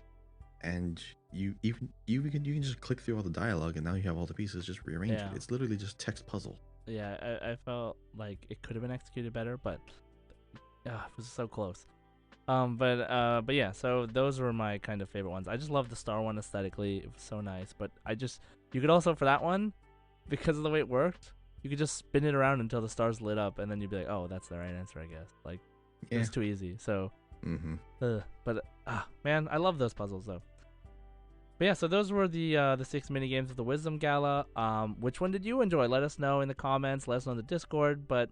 and you can just click through all the dialogue, and now you have all the pieces. Just rearrange yeah, it. It's literally just text puzzle. yeah. I felt like it could have been executed better, but it was so close. But yeah, so those were my kind of favorite ones. I just love the star one aesthetically. It was so nice. But you could also, for that one, because of the way it worked, you could just spin it around until the stars lit up, and then you'd be like, oh, that's the right answer, I guess. Like, it was too easy. So, man, I love those puzzles though. But yeah, so those were the 6 mini games of the Wisdom Gala. Which one did you enjoy? Let us know in the comments. Let us know in the Discord. But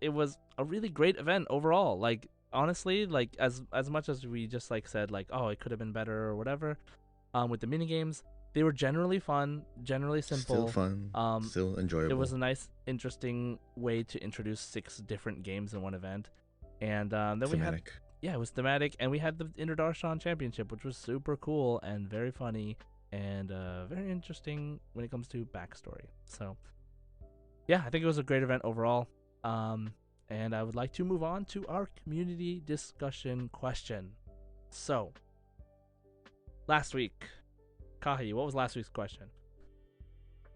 it was a really great event overall. Like, honestly, like as much as we just like said like, oh, it could have been better or whatever, with the mini games, they were generally fun, generally simple, still fun, still enjoyable. It was a nice, interesting way to introduce 6 different games in one event, and then thematic. it was thematic, and we had the Interdarshan Championship, which was super cool and very funny and very interesting when it comes to backstory. So yeah, I think it was a great event overall. And I would like to move on to our community discussion question. So, last week, Kahi, what was last week's question?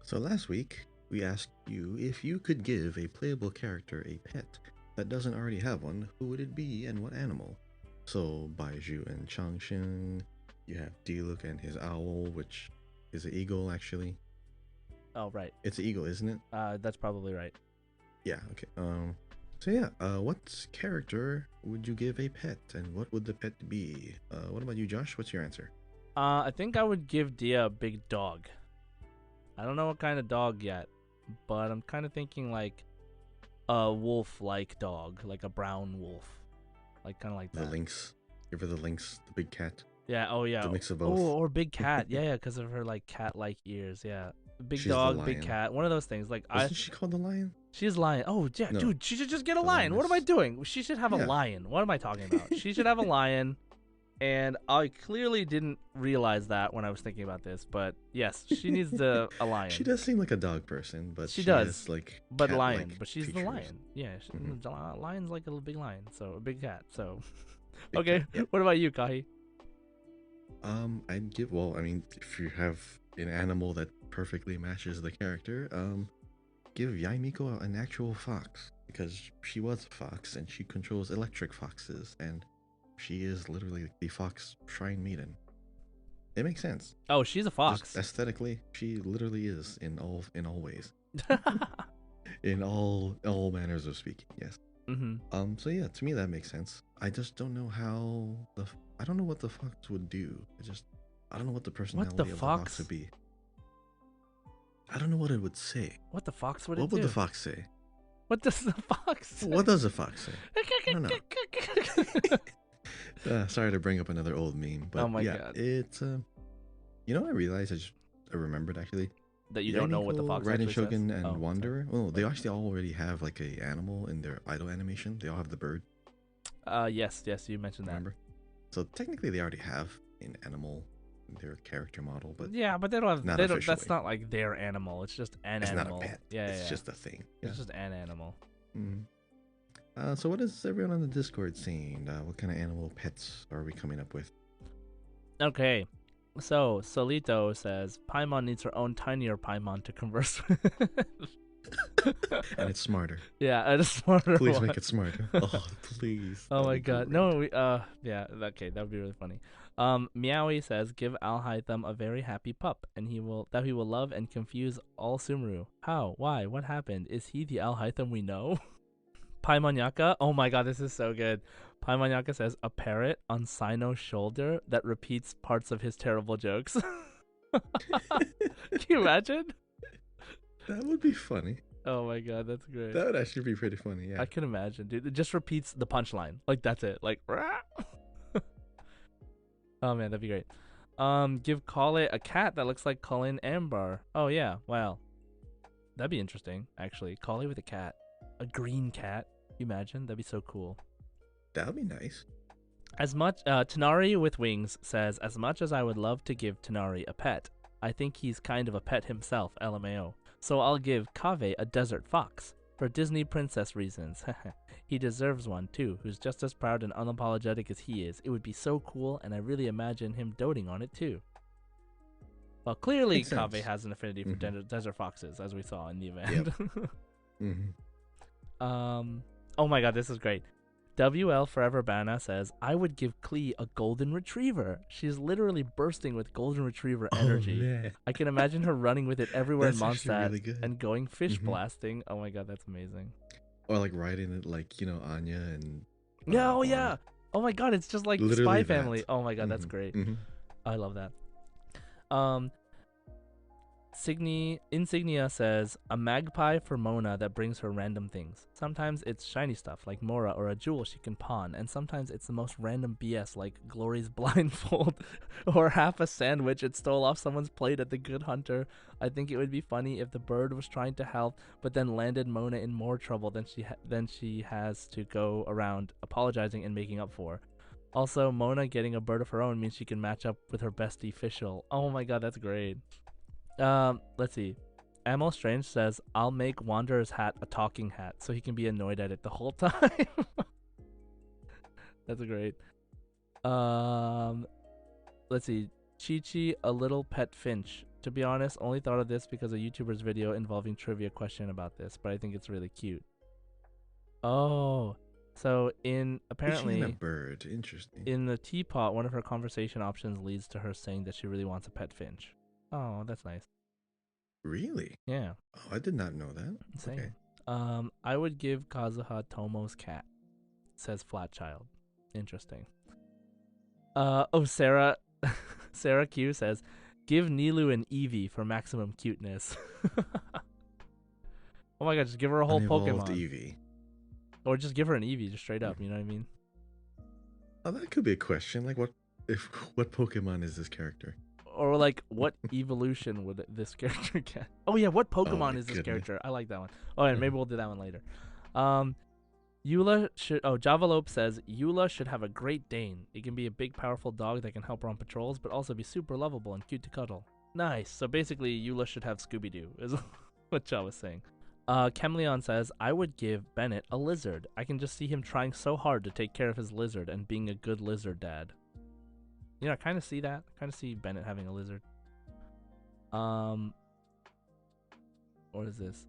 So last week, we asked you if you could give a playable character a pet that doesn't already have one, who would it be and what animal? So, Baiju and Changshin, you have Diluc and his owl, which is an eagle, actually. Oh, right. It's an eagle, isn't it? That's probably right. Yeah, okay. So yeah, what character would you give a pet, and what would the pet be? What about you, Josh? What's your answer? I think I would give Dia a big dog. I don't know what kind of dog yet, but I'm kind of thinking like a wolf-like dog, like a brown wolf, like kind of like that. The lynx. Give her the lynx, the big cat. Yeah. Oh yeah. The mix of both. Oh, or big cat. Yeah, because of her like cat-like ears. Yeah. Big She's dog, big cat. One of those things. Like Wasn't she called the lion? She's lion. Oh yeah, No. dude. She should just get a The lion. What am I lioness. doing? She should have a Yeah. lion. What am I talking about? She should have a lion. And I clearly didn't realize that when I was thinking about this, but yes, she needs a lion. She does seem like a dog person, but She she does, has, like, but cat-like lion. But she's features. the lion. Yeah, Mhm. the lion's like a big lion, so a big cat. So Big okay, cat, yep. what about you, Kahi? I'd give. Well, I mean, if you have an animal that perfectly matches the character, give Yaimiko an actual fox, because she was a fox and she controls electric foxes, and she is literally the fox shrine maiden. It makes sense. Oh, she's a fox. Just aesthetically, she literally is in all ways. In all manners of speaking, yes. Mm-hmm. So yeah, to me that makes sense. I just don't know how I don't know what the fox would do. I don't know what the personality of the fox would be. I don't know what it would say. What the fox would it What do? would the fox say? What does the fox say? What does the fox say? I don't know. Sorry to bring up another old meme, but Oh my yeah, God. it's I realized I remembered actually. That you don't know what the Yaimiko, fox Raiden actually Shogun says? and Oh, sorry. Wanderer. Well, they actually already have like a animal in their idol animation. They all have the bird. Yes, you mentioned that. Remember? So technically, they already have an animal in their character model, but Yeah, but they don't have. Not That's officially. not like their animal. It's just an it's animal. not a pet. Yeah, It's yeah. just a thing. Yeah. It's just an animal. Mhm. So what is everyone on the Discord saying? What kind of animal pets are we coming up with? Okay, so Solito says Paimon needs her own tinier Paimon to converse with. And it's smarter. Yeah, a smarter Please one. make it smarter. Oh, please. Oh That my would be god. great. No, yeah, okay, that would be really funny. Meowie says give Alhaitham a very happy pup, and he will love and confuse all Sumru. How? Why? What happened? Is he the Alhaitham we know? Paimonyaka? Oh my god, this is so good. Paimonyaka says a parrot on Sino's shoulder that repeats parts of his terrible jokes. Can you imagine? That would be funny. Oh my god, that's great. That would actually be pretty funny, yeah. I can imagine, dude. It just repeats the punchline. Like that's it. Like rah! Oh man, that'd be great. Give Kale a cat that looks like Colin Ambar. Oh yeah, wow. That'd be interesting, actually. Kale with a cat. A green cat. You imagine? That'd be so cool. That would be nice. Tanari with wings says, as much as I would love to give Tanari a pet, I think he's kind of a pet himself, LMAO. So I'll give Kaveh a desert fox, for Disney princess reasons. He deserves one too, who's just as proud and unapologetic as he is. It would be so cool, and I really imagine him doting on it too. Well, clearly Makes sense. Kaveh has an affinity for Mhm. desert foxes, as we saw in the event. Mhm. Oh my god, this is great. WL Forever Bana says, I would give Klee a golden retriever. She's literally bursting with golden retriever Oh energy. man, I can imagine her running with it everywhere in that's actually Mondstadt really good. and going fish Hmm. blasting. Oh my god, that's amazing. Or like riding it like Anya and Yeah, oh Bond. yeah. Oh my god, it's just like Literally Spy that. Family. Oh my god, that's Hmm. great. Hmm. I love that. Insignia says, a magpie for Mona that brings her random things. Sometimes it's shiny stuff like Mora or a jewel she can pawn, and sometimes it's the most random BS like Glory's blindfold or half a sandwich it stole off someone's plate at the Good Hunter. I think it would be funny if the bird was trying to help but then landed Mona in more trouble than she has to go around apologizing and making up for. Also, Mona getting a bird of her own means she can match up with her bestie Fischl. Oh my god, that's great. Let's see. Amel Strange says, I'll make Wanderer's hat a talking hat so he can be annoyed at it the whole time. That's great. Let's see. Chi-Chi, a little pet finch. To be honest, only thought of this because of YouTuber's video involving trivia question about this, but I think it's really cute. Oh, so Apparently a bird. Interesting. in the teapot, one of her conversation options leads to her saying that she really wants a pet finch. Oh, that's nice. Really? Yeah. Oh, I did not know that. Same. Okay. I would give Kazuha Tomo's cat. Says Flat Child. Interesting. Sarah Sarah Q says, give Nilu an Eevee for maximum cuteness. Oh my god, just give her a whole Unevolved Pokemon. Eevee. Or just give her an Eevee, just straight up, you know what I mean? Oh, that could be a question. Like, what Pokemon is this character? Or like, what evolution would this character get? Oh yeah, what Pokemon my is this goodness. character? I like that one. Oh, and maybe we'll do that one later. Javalope says, Eula should have a Great Dane. It can be a big, powerful dog that can help her on patrols, but also be super lovable and cute to cuddle. Nice. So basically, Eula should have Scooby-Doo, is what Ja was saying. Chemleon says, I would give Bennett a lizard. I can just see him trying so hard to take care of his lizard and being a good lizard dad. You know, I kind of see that. I kind of see Bennett having a lizard. What is this?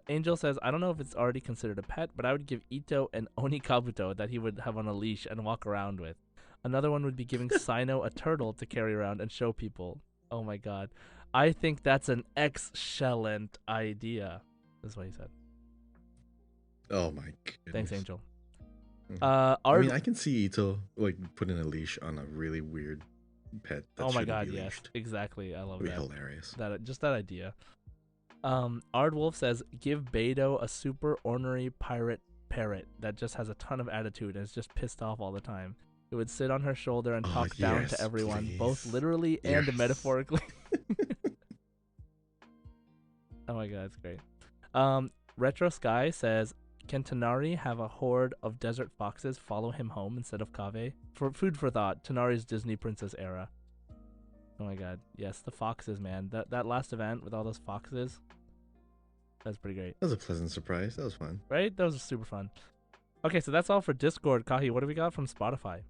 Angel says, I don't know if it's already considered a pet, but I would give Ito an Onikabuto that he would have on a leash and walk around with. Another one would be giving Sino a turtle to carry around and show people. Oh my god. I think that's an excellent idea. That's what he said. Oh my goodness. Thanks, Angel. Mm-hmm. I mean, I can see Ito like putting a leash on a really weird pet. That oh my god, yes, leashed. Exactly. I love It'd that. be hilarious. That idea. Ardwolf says, give Beidou a super ornery pirate parrot that just has a ton of attitude and is just pissed off all the time. It would sit on her shoulder and talk down to everyone, please. both literally and metaphorically. Oh my god, it's great. Retro Sky says, can Tanari have a horde of desert foxes follow him home instead of Kaveh? For food for thought, Tanari's Disney princess era. Oh my god, yes, the foxes, man. That last event with all those foxes, that's pretty great. That was a pleasant surprise. That was fun. Right? That was super fun. Okay, so that's all for Discord. Kahi, what do we got from Spotify?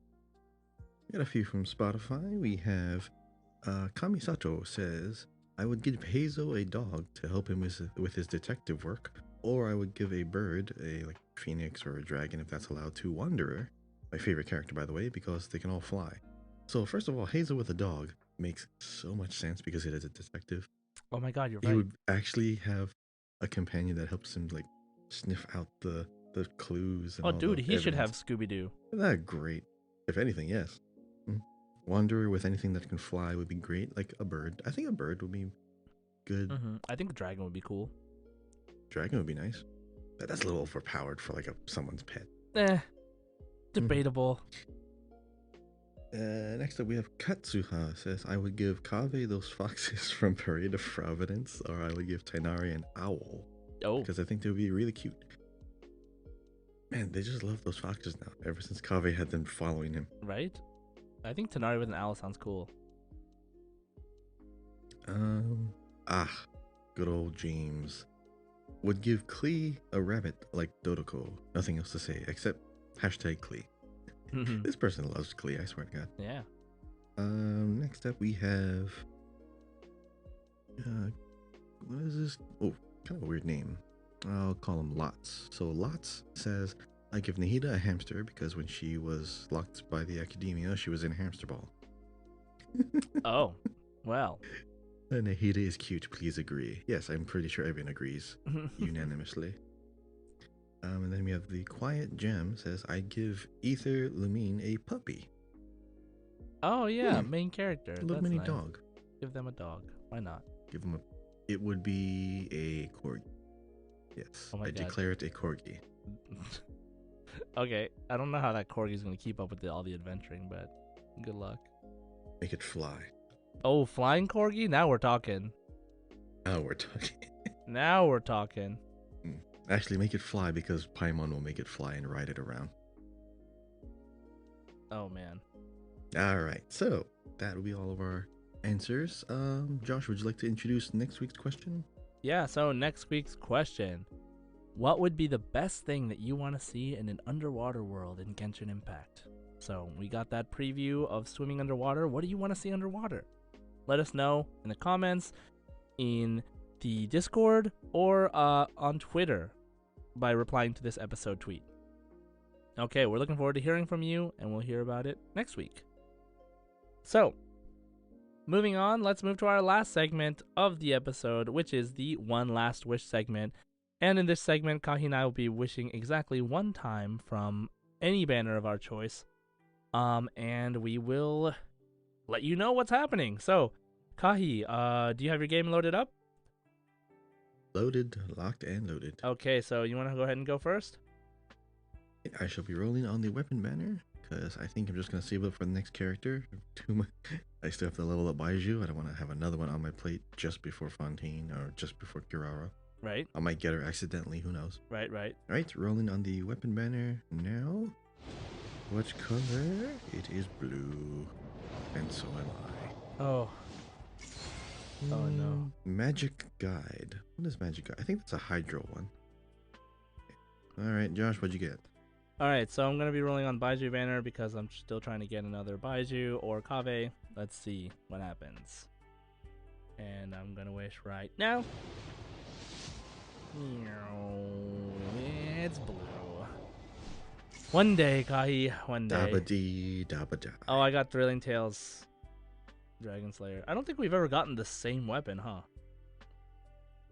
We got a few from Spotify. We have Kamisato says, I would give Hazel a dog to help him with his detective work, or I would give a bird, a like phoenix or a dragon if that's allowed, to Wanderer, my favorite character by the way, because they can all fly. So first of all, Hazel with a dog makes so much sense because it is a detective. Oh my god, you're right. He would actually have a companion that helps him like sniff out the clues and oh all dude, the he should have evidence. Scooby-Doo. Isn't that great? If anything, yes. Wanderer with anything that can fly would be great, like a bird. I think a bird would be good. I think a dragon would be cool. Dragon would be nice. That's a little overpowered for like someone's pet. Debatable. Next up we have Katsuha says, I would give Kaveh those foxes from Parade of Providence, or I would give Tainari an owl. Oh. Because I think they would be really cute. Man, they just love those foxes now, ever since Kaveh had them following him. Right? I think Tanari with an owl sounds cool. Good old James. Would give Klee a rabbit like Dodoko. Nothing else to say, except #Klee. This person loves Klee, I swear to God. Yeah. Next up we have... what is this? Oh, kind of a weird name. I'll call him Lots. So Lots says, I give Nahida a hamster because when she was locked by the academia, she was in a hamster ball. Oh, well. Nahida is cute, please agree. Yes, I'm pretty sure everyone agrees unanimously. And then we have the Quiet Gem says, I give Ether Lumine a puppy. Oh, yeah, main character. A little That's mini nice. dog. Give them a dog. Why not? Give him a... It would be a corgi. Yes, Oh my I God. declare it a corgi. Okay, I don't know how that corgi's going to keep up with all the adventuring, but good luck. Make it fly. Oh, flying corgi? Now we're talking. Now we're talking. Now we're talking. Actually, make it fly because Paimon will make it fly and ride it around. Oh, man. All right, so that will be all of our answers. Josh, would you like to introduce next week's question? Yeah, so next week's question. What would be the best thing that you want to see in an underwater world in Genshin Impact? So we got that preview of swimming underwater. What do you want to see underwater? Let us know in the comments, in the Discord, or on Twitter by replying to this episode tweet. Okay, we're looking forward to hearing from you, and we'll hear about it next week. So, moving on, let's move to our last segment of the episode, which is the One Last Wish segment. And in this segment, Kahi and I will be wishing exactly one time from any banner of our choice. And we will let you know what's happening. So, Kahi, do you have your game loaded up? Loaded, locked, and loaded. Okay, so you want to go ahead and go first? I shall be rolling on the weapon banner because I think I'm just going to save it for the next character. I still have to level up Baiju. I don't want to have another one on my plate just before Fontaine or just before Kirara. Right. I might get her accidentally, who knows. Right. All right, rolling on the weapon banner now. What color? It is blue. And so am I. Oh. Oh no. Magic Guide. What is Magic Guide? I think that's a Hydro one. Alright, Josh, what'd you get? Alright, so I'm going to be rolling on Baiju banner because I'm still trying to get another Baiju or Kave. Let's see what happens. And I'm going to wish right now. It's blue. One day, Kahi. One day. Dabba-dee, dabba-da. Oh, I got Thrilling Tales Dragon Slayer. I don't think we've ever gotten the same weapon, huh?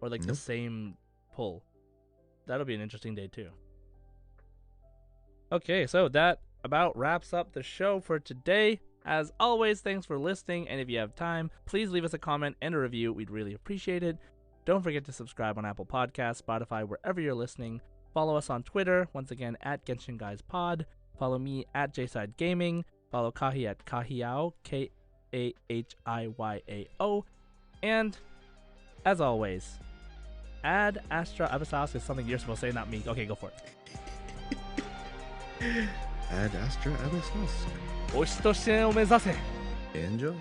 Or like the same pull. That'll be an interesting day too. Okay, so that about wraps up the show for today. As always, thanks for listening, and if you have time, please leave us a comment and a review. We'd really appreciate it. Don't forget to subscribe on Apple Podcasts, Spotify, wherever you're listening. Follow us on Twitter, once again, at Genshin Guys Pod. Follow me at JSide Gaming. Follow Kahi at Kahiao, Kahiayao. And, as always, Ad Astra Abyssos is something you're supposed to say, not me. Okay, go for it. Ad Astra Abyssos. Oshitoshien o mezase. Enjoy.